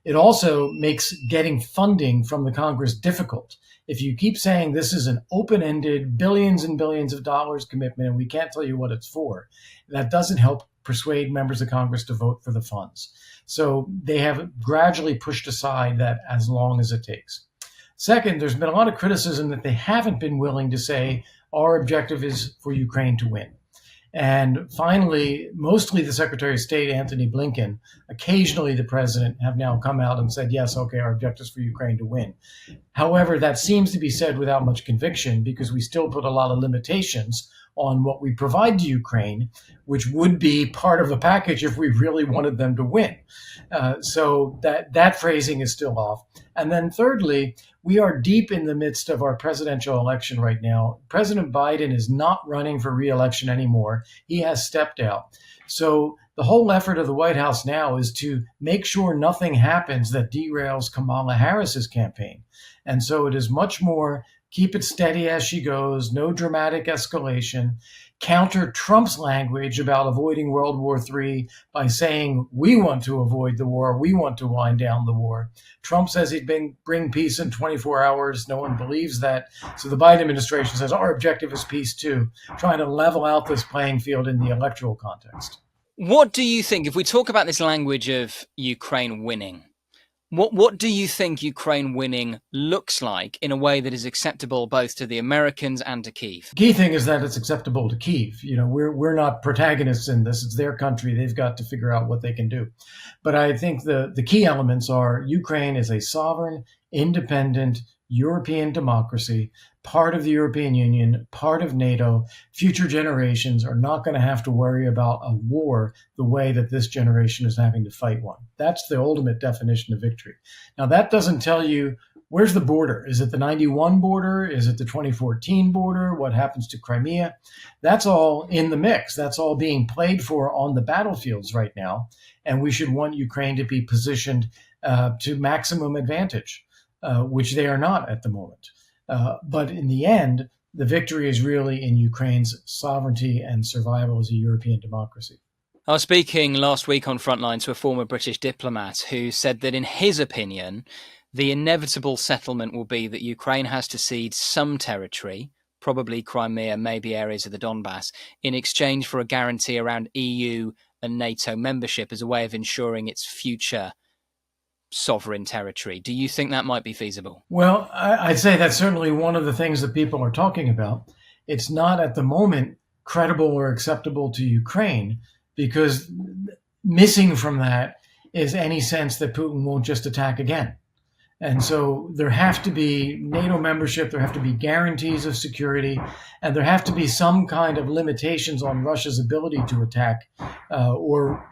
S3: It also makes getting funding from the Congress difficult. If you keep saying this is an open-ended billions and billions of dollars commitment and we can't tell you what it's for, that doesn't help persuade members of Congress to vote for the funds. So they have gradually pushed aside that "as long as it takes." Second, there's been a lot of criticism that they haven't been willing to say our objective is for Ukraine to win. And finally, mostly the Secretary of State, Antony Blinken, occasionally the president, have now come out and said, yes, okay, our objective is for Ukraine to win. However, that seems to be said without much conviction because we still put a lot of limitations on what we provide to Ukraine, which would be part of the package if we really wanted them to win. So that phrasing is still off. And then thirdly, we are deep in the midst of our presidential election right now. President Biden is not running for re-election anymore. He has stepped out. So the whole effort of the White House now is to make sure nothing happens that derails Kamala Harris's campaign. And so it is much more keep it steady as she goes, no dramatic escalation, counter Trump's language about avoiding World War III by saying we want to avoid the war, we want to wind down the war. Trump says he'd bring peace in 24 hours. No one believes that. So the Biden administration says our objective is peace too, trying to level out this playing field in the electoral context.
S2: What do you think, if we talk about this language of Ukraine winning, what do you think Ukraine winning looks like in a way that is acceptable both to the Americans and to Kyiv?
S3: The key thing is that it's acceptable to Kyiv. You know, we're not protagonists in this. It's their country. They've got to figure out what they can do. But I think the key elements are Ukraine is a sovereign, independent European democracy, part of the European Union, part of NATO. Future generations are not going to have to worry about a war the way that this generation is having to fight one. That's the ultimate definition of victory. Now, that doesn't tell you where's the border. Is it the 91 border? Is it the 2014 border? What happens to Crimea? That's all in the mix. That's all being played for on the battlefields right now. And we should want Ukraine to be positioned to maximum advantage. Which they are not at the moment. But in the end, the victory is really in Ukraine's sovereignty and survival as a European democracy.
S2: I was speaking last week on Frontline to a former British diplomat who said that in his opinion, the inevitable settlement will be that Ukraine has to cede some territory, probably Crimea, maybe areas of the Donbass, in exchange for a guarantee around EU and NATO membership as a way of ensuring its future sovereign territory. Do you think that might be feasible?
S3: Well, I'd say that's certainly one of the things that people are talking about. It's not at the moment credible or acceptable to Ukraine because missing from that is any sense that Putin won't just attack again. And so there have to be NATO membership, there have to be guarantees of security, and there have to be some kind of limitations on Russia's ability to attack or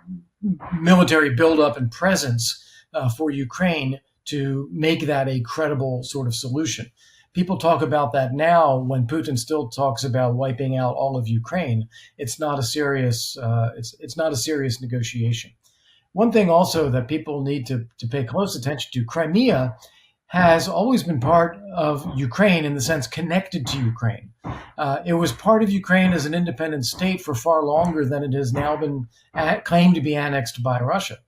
S3: military buildup and presence for Ukraine to make that a credible sort of solution. People talk about that now when Putin still talks about wiping out all of Ukraine. It's not a serious it's not a serious negotiation. One thing also that people need to pay close attention to, Crimea has always been part of Ukraine in the sense connected to Ukraine. It was part of Ukraine as an independent state for far longer than it has now been claimed to be annexed by Russia.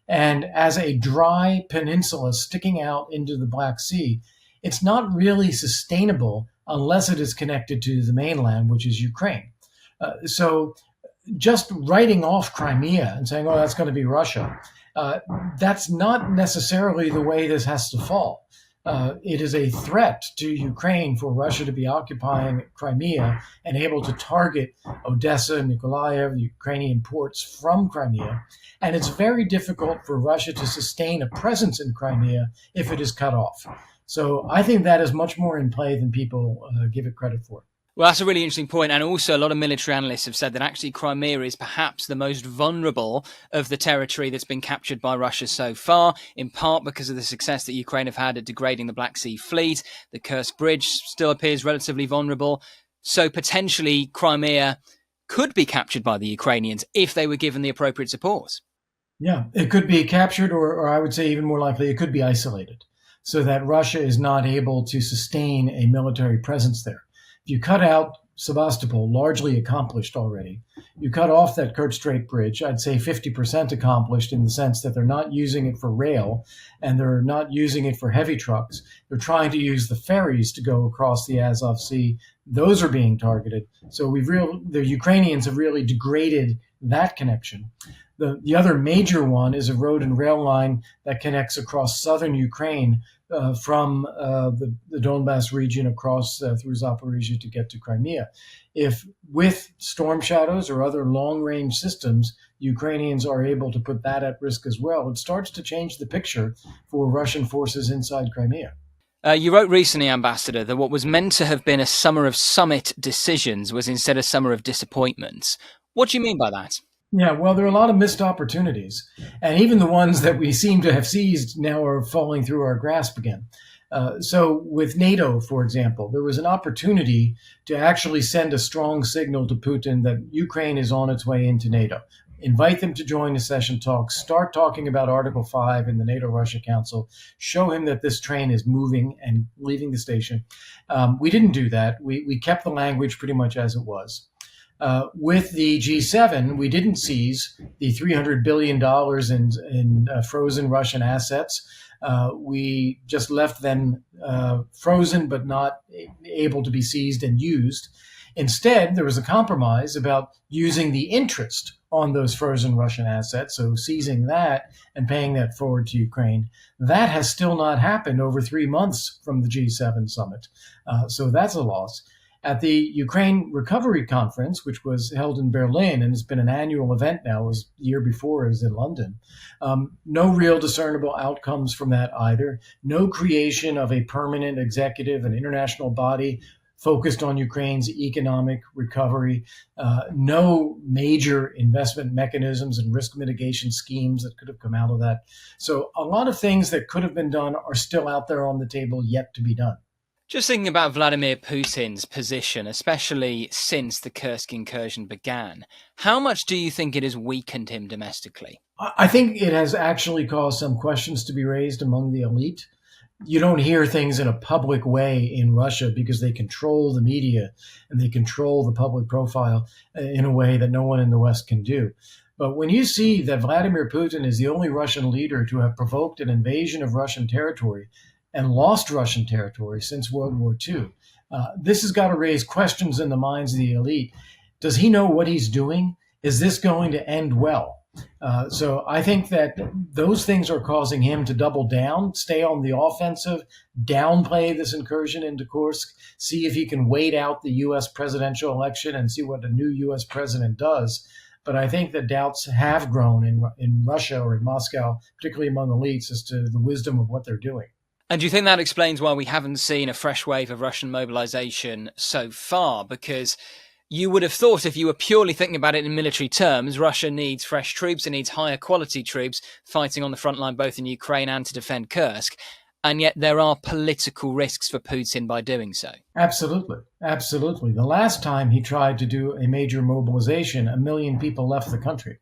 S3: And as a dry peninsula sticking out into the Black Sea, it's not really sustainable unless it is connected to the mainland, which is Ukraine. So just writing off Crimea and saying, oh, that's going to be Russia, that's not necessarily the way this has to fall. It is a threat to Ukraine for Russia to be occupying Crimea and able to target Odessa, Mykolaiv, the Ukrainian ports from Crimea. And it's very difficult for Russia to sustain a presence in Crimea if it is cut off. So I think that is much more in play than people give it credit for.
S2: Well, that's a really interesting point. And also a lot of military analysts have said that actually Crimea is perhaps the most vulnerable of the territory that's been captured by Russia so far, in part because of the success that Ukraine have had at degrading the Black Sea Fleet. The Kursk bridge still appears relatively vulnerable. So potentially Crimea could be captured by the Ukrainians if they were given the appropriate support.
S3: Yeah, it could be captured, or I would say even more likely, it could be isolated so that Russia is not able to sustain a military presence there. If you cut out Sebastopol, largely accomplished already, you cut off that Kerch Strait Bridge, I'd say 50% accomplished in the sense that they're not using it for rail and they're not using it for heavy trucks. They're trying to use the ferries to go across the Azov Sea. Those are being targeted. So the Ukrainians have really degraded that connection. The other major one is a road and rail line that connects across southern Ukraine from the Donbass region across through Zaporizhia to get to Crimea. If with storm shadows or other long-range systems, Ukrainians are able to put that at risk as well, it starts to change the picture for Russian forces inside Crimea.
S2: You wrote recently, Ambassador, that what was meant to have been a summer of summit decisions was instead a summer of disappointments. What do you mean by that?
S3: Yeah, well, there are a lot of missed opportunities, and even the ones that we seem to have seized now are falling through our grasp again. So with NATO, for example, there was an opportunity to actually send a strong signal to Putin that Ukraine is on its way into NATO. Invite them to join the session talks, start talking about Article 5 in the NATO-Russia Council, show him that this train is moving and leaving the station. We didn't do that. We kept the language pretty much as it was. With the G7, we didn't seize the $300 billion in frozen Russian assets. We just left them frozen but not able to be seized and used. Instead, there was a compromise about using the interest on those frozen Russian assets, so seizing that and paying that forward to Ukraine. That has still not happened over 3 months from the G7 summit. So that's a loss. At the Ukraine Recovery Conference, which was held in Berlin and has been an annual event now, it was the year before it was in London, no real discernible outcomes from that either. No creation of a permanent executive, an international body focused on Ukraine's economic recovery, no major investment mechanisms and risk mitigation schemes that could have come out of that. So a lot of things that could have been done are still out there on the table yet to be done.
S2: Just thinking about Vladimir Putin's position, especially since the Kursk incursion began, how much do you think it has weakened him domestically?
S3: I think it has actually caused some questions to be raised among the elite. You don't hear things in a public way in Russia because they control the media and they control the public profile in a way that no one in the West can do. But when you see that Vladimir Putin is the only Russian leader to have provoked an invasion of Russian territory and lost Russian territory since World War II, this has got to raise questions in the minds of the elite. Does he know what he's doing? Is this going to end well? So I think that those things are causing him to double down, stay on the offensive, downplay this incursion into Kursk, see if he can wait out the U.S. presidential election and see what a new U.S. president does. But I think that doubts have grown in Russia or in Moscow, particularly among elites, as to the wisdom of what they're doing.
S2: And do you think that explains why we haven't seen a fresh wave of Russian mobilization so far? Because you would have thought, if you were purely thinking about it in military terms, Russia needs fresh troops, it needs higher quality troops fighting on the front line, both in Ukraine and to defend Kursk. And yet there are political risks for Putin by doing so.
S3: Absolutely. Absolutely. The last time he tried to do a major mobilization, 1 million people left the country.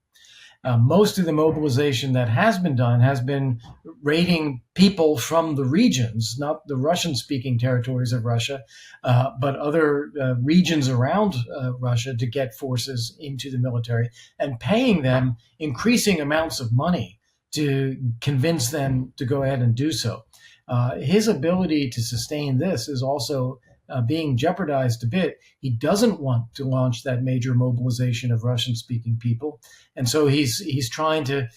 S3: Most of the mobilization that has been done has been raiding people from the regions, not the Russian-speaking territories of Russia, but other regions around Russia to get forces into the military and paying them increasing amounts of money to convince them to go ahead and do so. His ability to sustain this is also being jeopardized a bit. He doesn't want to launch that major mobilization of Russian-speaking people, and so he's trying to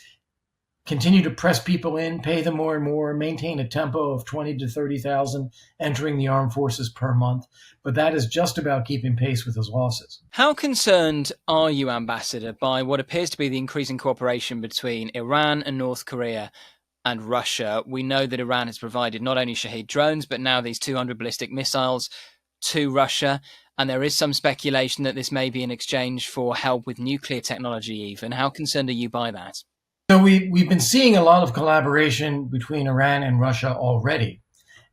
S3: continue to press people in, pay them more and more, maintain a tempo of 20 to 30,000 entering the armed forces per month. But that is just about keeping pace with his losses.
S2: How concerned are you, Ambassador, by what appears to be the increasing cooperation between Iran and North Korea and Russia? We know that Iran has provided not only Shahed drones, but now these 200 ballistic missiles to Russia. And there is some speculation that this may be in exchange for help with nuclear technology even. How concerned are you by that?
S3: So we've been seeing a lot of collaboration between Iran and Russia already,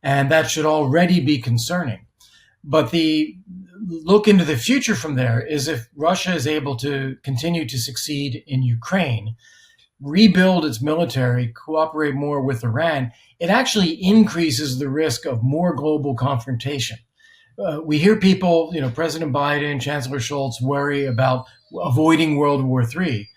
S3: and that should already be concerning. But the look into the future from there is if Russia is able to continue to succeed in Ukraine, rebuild its military, cooperate more with Iran, it actually increases the risk of more global confrontation. We hear people, President Biden, Chancellor Scholz worry about avoiding World War III.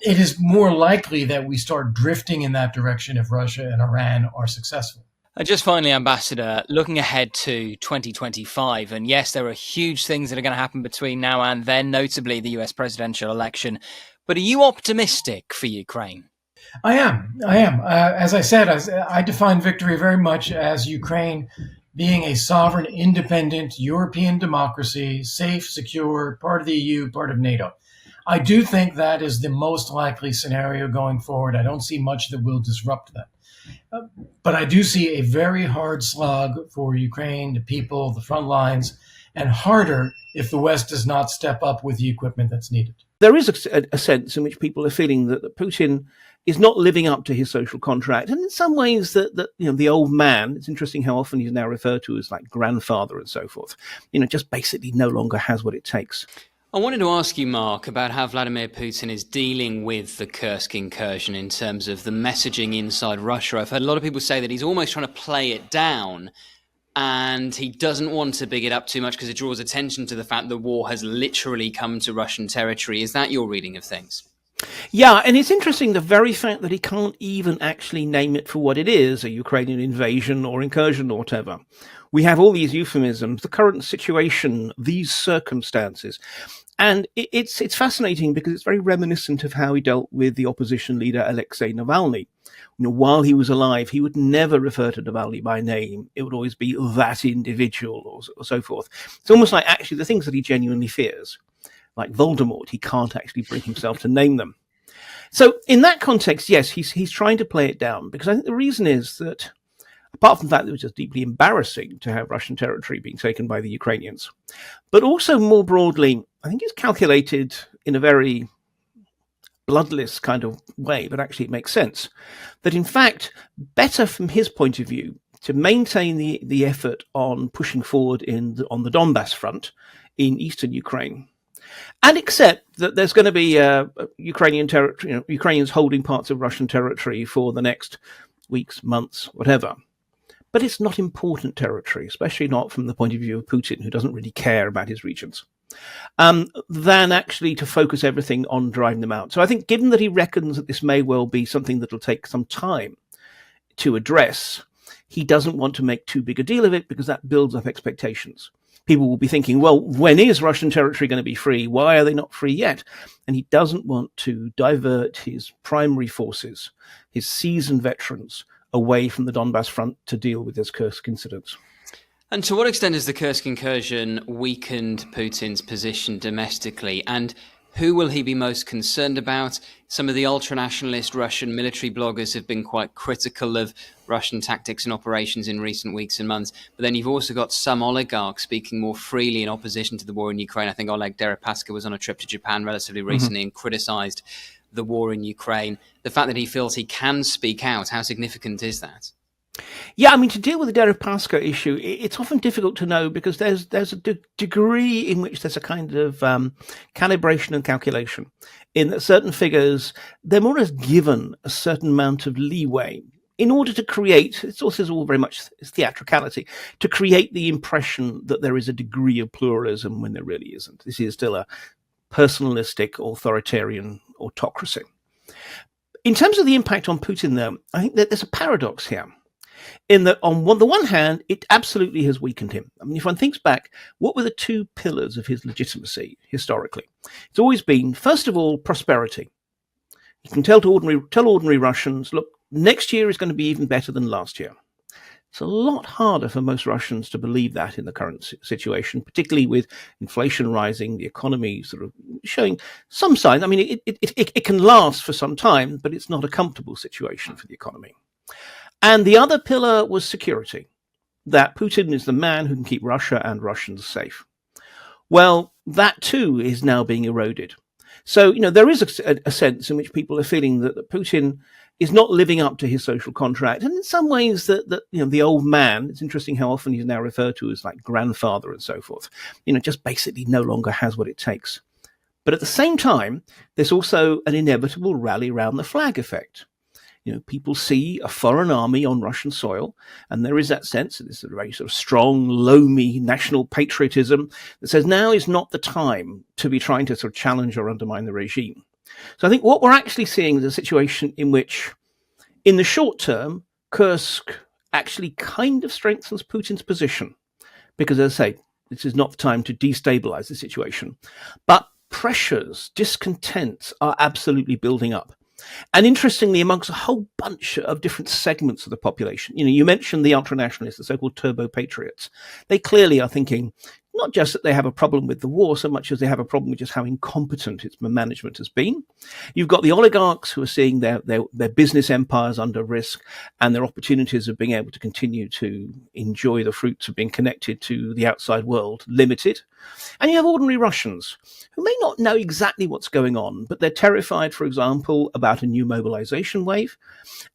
S3: It is more likely that we start drifting in that direction if Russia and Iran are successful.
S2: Just finally, Ambassador, looking ahead to 2025, and yes, there are huge things that are going to happen between now and then, notably the US presidential election. But are you optimistic for Ukraine?
S3: I am. As I said, I define victory very much as Ukraine being a sovereign, independent European democracy, safe, secure, part of the EU, part of NATO. I do think that is the most likely scenario going forward. I don't see much that will disrupt that. But I do see a very hard slog for Ukraine, the people, the front lines, and harder if the West does not step up with the equipment that's needed.
S1: There is a sense in which people are feeling that Putin is not living up to his social contract. And in some ways that the old man, it's interesting how often he's now referred to as like grandfather and so forth, just basically no longer has what it takes.
S2: I wanted to ask you, Mark, about how Vladimir Putin is dealing with the Kursk incursion in terms of the messaging inside Russia. I've heard a lot of people say that he's almost trying to play it down and he doesn't want to big it up too much because it draws attention to the fact the war has literally come to Russian territory. Is that your reading of things?
S1: Yeah, and it's interesting, the very fact that he can't even actually name it for what it is, a Ukrainian invasion or incursion or whatever. We have all these euphemisms, the current situation, these circumstances. And it's fascinating because it's very reminiscent of how he dealt with the opposition leader Alexei Navalny. While he was alive, he would never refer to Navalny by name. It would always be that individual or so forth. It's almost like actually the things that he genuinely fears, like Voldemort, he can't actually bring himself to name them. So in that context, yes, he's trying to play it down, because I think the reason is that, apart from the fact that it was just deeply embarrassing to have Russian territory being taken by the Ukrainians, but also more broadly, I think it's calculated in a very bloodless kind of way, but actually it makes sense, that in fact, better from his point of view to maintain the effort on pushing forward on the Donbass front in eastern Ukraine, and accept that there's going to be Ukrainian territory, Ukrainians holding parts of Russian territory for the next weeks, months, whatever. But it's not important territory, especially not from the point of view of Putin, who doesn't really care about his regions, than actually to focus everything on driving them out. So I think, given that he reckons that this may well be something that will take some time to address, he doesn't want to make too big a deal of it, because that builds up expectations. People will be thinking, well, when is Russian territory going to be free? Why are they not free yet? And he doesn't want to divert his primary forces, his seasoned veterans, away from the Donbass front to deal with this Kursk incident.
S2: And to what extent has the Kursk incursion weakened Putin's position domestically? And who will he be most concerned about? Some of the ultranationalist Russian military bloggers have been quite critical of Russian tactics and operations in recent weeks and months. But then you've also got some oligarchs speaking more freely in opposition to the war in Ukraine. I think Oleg Deripaska was on a trip to Japan relatively recently and criticized the war in Ukraine. The fact that he feels he can speak out, how significant is that?
S1: Yeah, I mean, to deal with the Deripaska issue, it's often difficult to know, because there's a degree in which there's a kind of calibration and calculation. in that certain figures, they're more or less given a certain amount of leeway in order to create, it's also all very much theatricality, to create the impression that there is a degree of pluralism when there really isn't. This is still a personalistic, authoritarian autocracy. In terms of the impact on Putin, though, I think that there's a paradox here, in that on the one hand, it absolutely has weakened him. I mean, if one thinks back, what were the two pillars of his legitimacy historically? It's always been, first of all, prosperity. You can tell ordinary Russians, look, next year is going to be even better than last year. It's a lot harder for most Russians to believe that in the current situation, particularly with inflation rising, the economy sort of showing some signs. I mean, it can last for some time, but it's not a comfortable situation for the economy. And the other pillar was security, that Putin is the man who can keep Russia and Russians safe. Well, that too is now being eroded. So, there is a sense in which people are feeling that Putin is not living up to his social contract. And in some ways that the old man, it's interesting how often he's now referred to as like grandfather and so forth, just basically no longer has what it takes. But at the same time, there's also an inevitable rally around the flag effect. People see a foreign army on Russian soil, and there is that sense, this very sort of strong, loamy national patriotism that says now is not the time to be trying to sort of challenge or undermine the regime. So I think what we're actually seeing is a situation in which, in the short term, Kursk actually kind of strengthens Putin's position, because, as I say, this is not the time to destabilize the situation. But pressures, discontents are absolutely building up. And interestingly, amongst a whole bunch of different segments of the population, you mentioned the ultranationalists, the so-called turbo patriots. They clearly are thinking not just that they have a problem with the war so much as they have a problem with just how incompetent its management has been. You've got the oligarchs who are seeing their business empires under risk and their opportunities of being able to continue to enjoy the fruits of being connected to the outside world limited. And you have ordinary Russians who may not know exactly what's going on, but they're terrified, for example, about a new mobilization wave.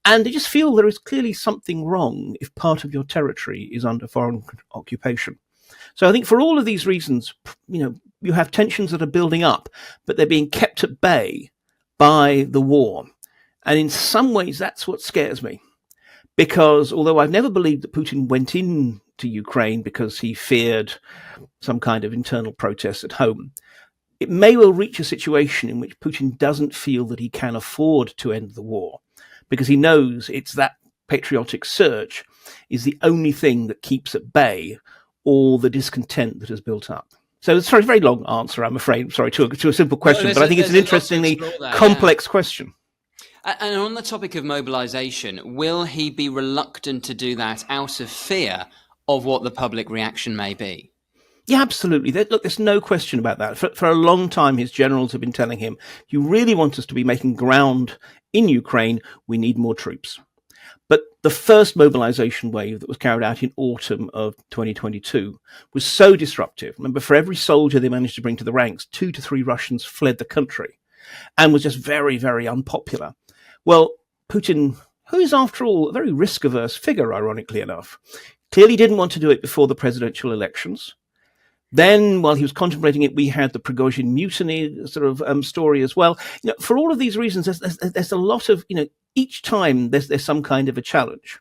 S1: And they just feel there is clearly something wrong if part of your territory is under foreign occupation. So I think for all of these reasons, you have tensions that are building up, but they're being kept at bay by the war. And in some ways, that's what scares me. Because although I've never believed that Putin went into Ukraine because he feared some kind of internal protest at home, it may well reach a situation in which Putin doesn't feel that he can afford to end the war, because he knows it's that patriotic surge is the only thing that keeps at bay all the discontent that has built up. So it's a very long answer, I'm afraid. Sorry, to a simple question, but I think it's an interestingly complex question.
S2: And on the topic of mobilization, will he be reluctant to do that out of fear of what the public reaction may be?
S1: Yeah, absolutely. Look, there's no question about that. For a long time, his generals have been telling him, you really want us to be making ground in Ukraine, we need more troops. But the first mobilization wave that was carried out in autumn of 2022 was so disruptive. Remember, for every soldier they managed to bring to the ranks, 2 to 3 Russians fled the country and was just very, very unpopular. Well, Putin, who is, after all, a very risk-averse figure, ironically enough, clearly didn't want to do it before the presidential elections. Then, while he was contemplating it, we had the Prigozhin mutiny sort of story as well. For all of these reasons, there's a lot of, each time there's some kind of a challenge.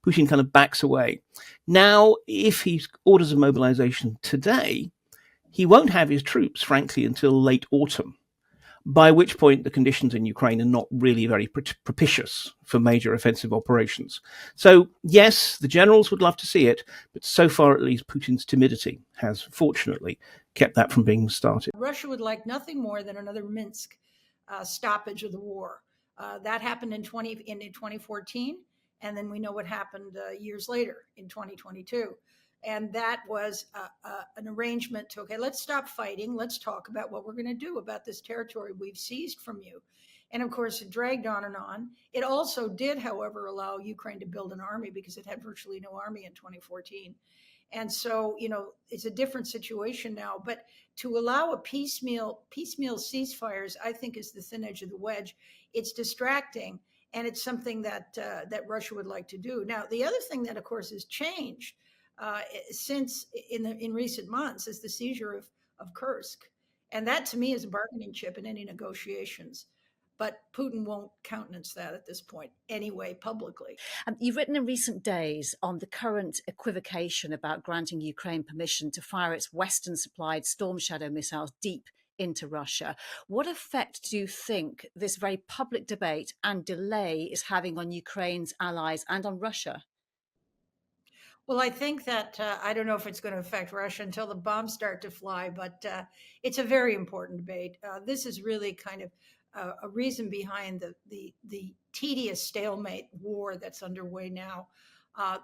S1: Putin kind of backs away. Now, if he orders a mobilization today, he won't have his troops, frankly, until late autumn, by which point the conditions in Ukraine are not really very propitious for major offensive operations. So, yes, the generals would love to see it, but so far at least Putin's timidity has, fortunately, kept that from being started.
S4: Russia would like nothing more than another Minsk stoppage of the war. That happened in 2014, and then we know what happened years later in 2022. And that was an arrangement to, okay, let's stop fighting. Let's talk about what we're going to do about this territory we've seized from you. And of course, it dragged on and on. It also did, however, allow Ukraine to build an army because it had virtually no army in 2014. And so, it's a different situation now. But to allow a piecemeal ceasefires, I think, is the thin edge of the wedge. It's distracting, and it's something that Russia would like to do. Now, the other thing that, of course, has changed since in recent months is the seizure of Kursk. And that to me is a bargaining chip in any negotiations. But Putin won't countenance that at this point anyway, publicly.
S5: You've written in recent days on the current equivocation about granting Ukraine permission to fire its Western-supplied Storm Shadow missiles deep into Russia. What effect do you think this very public debate and delay is having on Ukraine's allies and on Russia?
S4: Well, I think that I don't know if it's going to affect Russia until the bombs start to fly, but it's a very important debate. This is really kind of a reason behind the tedious stalemate war that's underway now.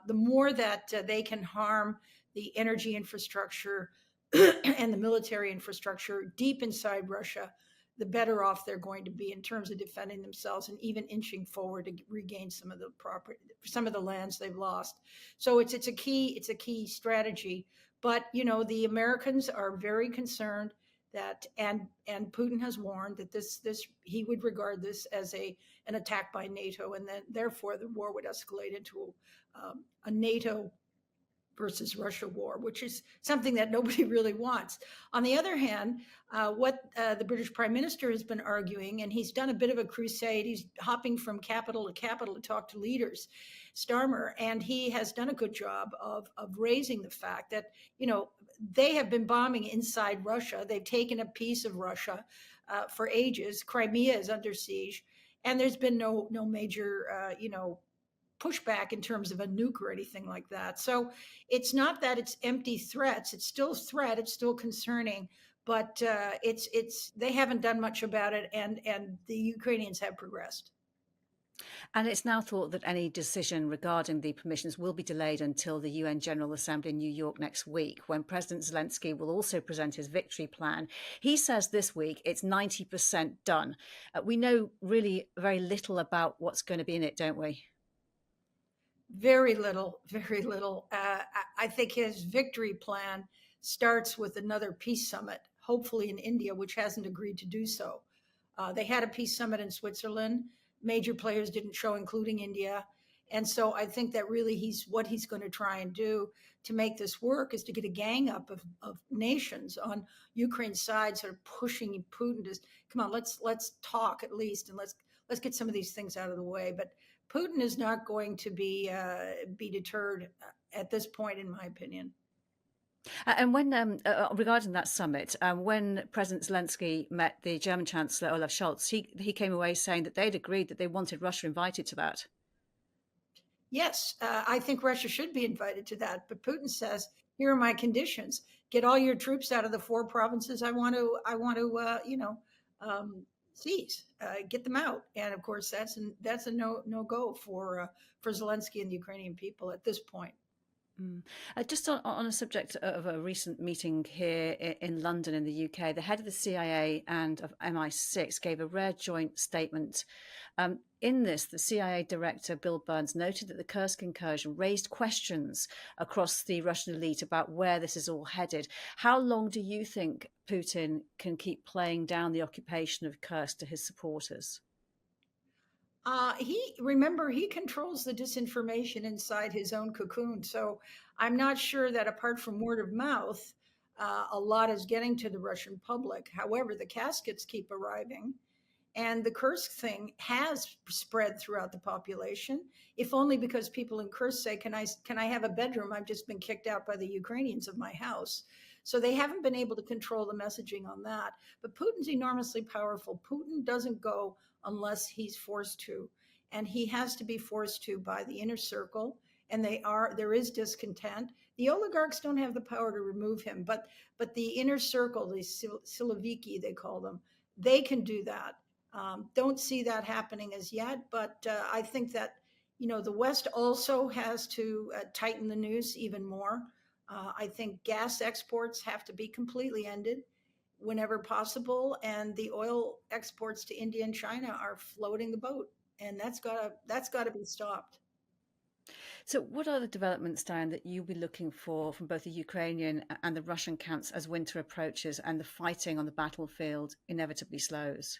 S4: The more that they can harm the energy infrastructure and the military infrastructure deep inside Russia, the better off they're going to be in terms of defending themselves and even inching forward to regain some of the property, some of the lands they've lost. So it's a key strategy. But the Americans are very concerned that and Putin has warned that this he would regard this as an attack by NATO, and then therefore the war would escalate into a NATO versus Russia war, which is something that nobody really wants. On the other hand, what the British Prime Minister has been arguing, and he's done a bit of a crusade, he's hopping from capital to capital to talk to leaders, Starmer, and he has done a good job of raising the fact that, they have been bombing inside Russia. They've taken a piece of Russia for ages. Crimea is under siege, and there's been no major, pushback in terms of a nuke or anything like that. So it's not that it's empty threats. It's still a threat. It's still concerning, but they haven't done much about it, and the Ukrainians have progressed.
S5: And it's now thought that any decision regarding the permissions will be delayed until the UN General Assembly in New York next week, when President Zelensky will also present his victory plan. He says this week it's 90% done. We know really very little about what's going to be in it, don't we?
S4: Very little, very little. I think his victory plan starts with another peace summit, hopefully in India, which hasn't agreed to do so. They had a peace summit in Switzerland. Major players didn't show, including India. And so I think that really what he's going to try and do to make this work is to get a gang up of nations on Ukraine's side, sort of pushing Putin to come on, let's talk at least, and let's get some of these things out of the way. But Putin is not going to be deterred at this point, in my opinion.
S5: And when, regarding that summit, when President Zelensky met the German Chancellor Olaf Scholz, he came away saying that they'd agreed that they wanted Russia invited to that.
S4: Yes, I think Russia should be invited to that. But Putin says, here are my conditions. Get all your troops out of the 4 provinces I want to seize. Get them out. And of course, that's a no go for Zelensky and the Ukrainian people at this point.
S5: Just on a subject of a recent meeting here in London in the UK, the head of the CIA and of MI6 gave a rare joint statement. In this, the CIA director, Bill Burns, noted that the Kursk incursion raised questions across the Russian elite about where this is all headed. How long do you think Putin can keep playing down the occupation of Kursk to his supporters?
S4: He controls the disinformation inside his own cocoon. So I'm not sure that apart from word of mouth, a lot is getting to the Russian public. However, the caskets keep arriving, and the Kursk thing has spread throughout the population, if only because people in Kursk say, can I have a bedroom? I've just been kicked out by the Ukrainians of my house. So they haven't been able to control the messaging on that. But Putin's enormously powerful. Putin doesn't go unless he's forced to. And he has to be forced to by the inner circle. And there is discontent. The oligarchs don't have the power to remove him, but the inner circle, the Siloviki, they call them, they can do that. Don't see that happening as yet, but I think that, the West also has to tighten the noose even more. I think gas exports have to be completely ended whenever possible, and the oil exports to India and China are floating the boat, and that's got to be stopped.
S5: So what are the developments, Diane, that you'll be looking for from both the Ukrainian and the Russian camps as winter approaches and the fighting on the battlefield inevitably slows?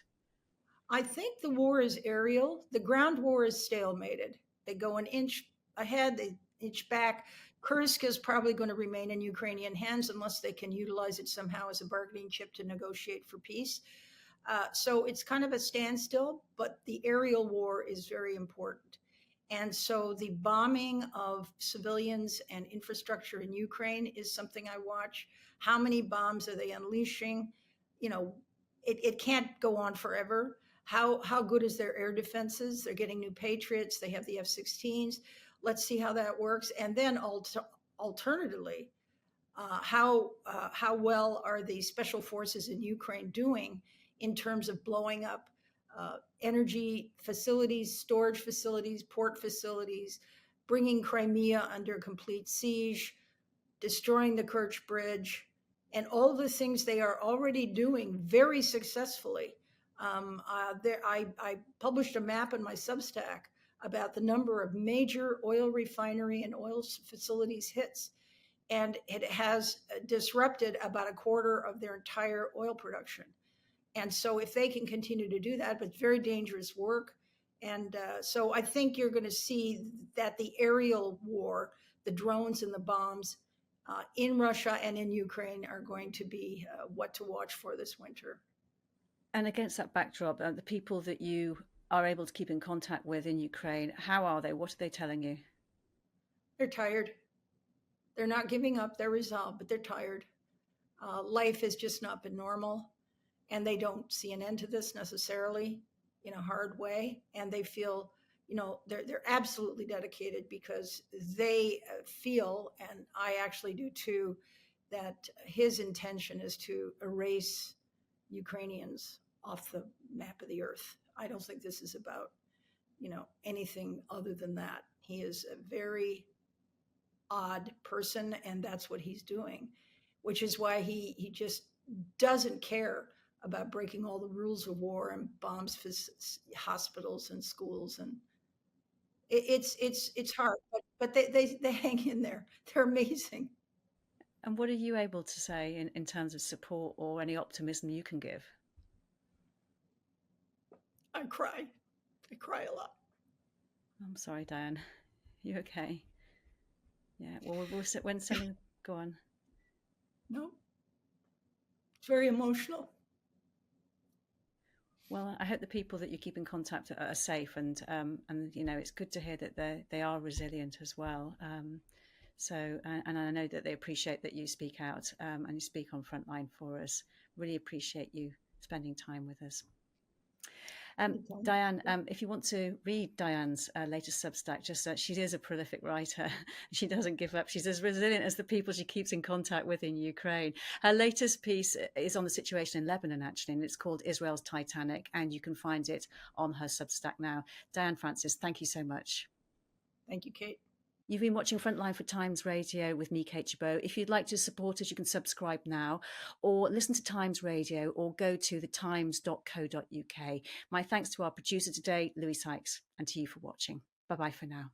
S4: I think the war is aerial. The ground war is stalemated. They go an inch ahead. They inch back. Kursk is probably going to remain in Ukrainian hands unless they can utilize it somehow as a bargaining chip to negotiate for peace. So it's kind of a standstill, but the aerial war is very important. And so the bombing of civilians and infrastructure in Ukraine is something I watch. How many bombs are they unleashing? You know, it can't go on forever. How good is their air defenses? They're getting new Patriots. They have the F-16s. Let's see how that works. And then alternatively, how well are the special forces in Ukraine doing in terms of blowing up energy facilities, storage facilities, port facilities, bringing Crimea under complete siege, destroying the Kerch Bridge, and all the things they are already doing very successfully. I published a map in my Substack about the number of major oil refinery and oil facilities hits, and it has disrupted about a quarter of their entire oil production. And so if they can continue to do that, but it's very dangerous work. And so I think you're going to see that the aerial war, the drones and the bombs in Russia and in Ukraine are going to be what to watch for this winter.
S5: And against that backdrop, the people that you are able to keep in contact with in Ukraine, how are they? What are they telling you?
S4: They're tired. They're not giving up their resolve, but they're tired. Life has just not been normal, and they don't see an end to this necessarily in a hard way. And they feel, you know, they're absolutely dedicated because they feel, and I actually do too, that his intention is to erase Ukrainians off the map of the earth. I don't think this is about, you know, anything other than that. He is a very odd person, and that's what he's doing, which is why he just doesn't care about breaking all the rules of war and bombs hospitals and schools. And it's hard, but they hang in there. They're amazing.
S5: And what are you able to say in terms of support or any optimism you can give?
S4: I cry a lot.
S5: I'm sorry, Diane. You okay? Yeah. Well, when sending, go on.
S4: No, it's very emotional.
S5: Well, I hope the people that you keep in contact are safe, and you know, it's good to hear that they are resilient as well. So, and I know that they appreciate that you speak out and you speak on Frontline for us. Really appreciate you spending time with us. Diane, if you want to read Diane's latest Substack, just she is a prolific writer. She doesn't give up. She's as resilient as the people she keeps in contact with in Ukraine. Her latest piece is on the situation in Lebanon, actually, and it's called Israel's Titanic, and you can find it on her Substack now. Diane Francis, thank you so much.
S4: Thank you, Kate.
S5: You've been watching Frontline for Times Radio with me, Kate Chabot. If you'd like to support us, you can subscribe now or listen to Times Radio or go to thetimes.co.uk. My thanks to our producer today, Louis Sykes, and to you for watching. Bye-bye for now.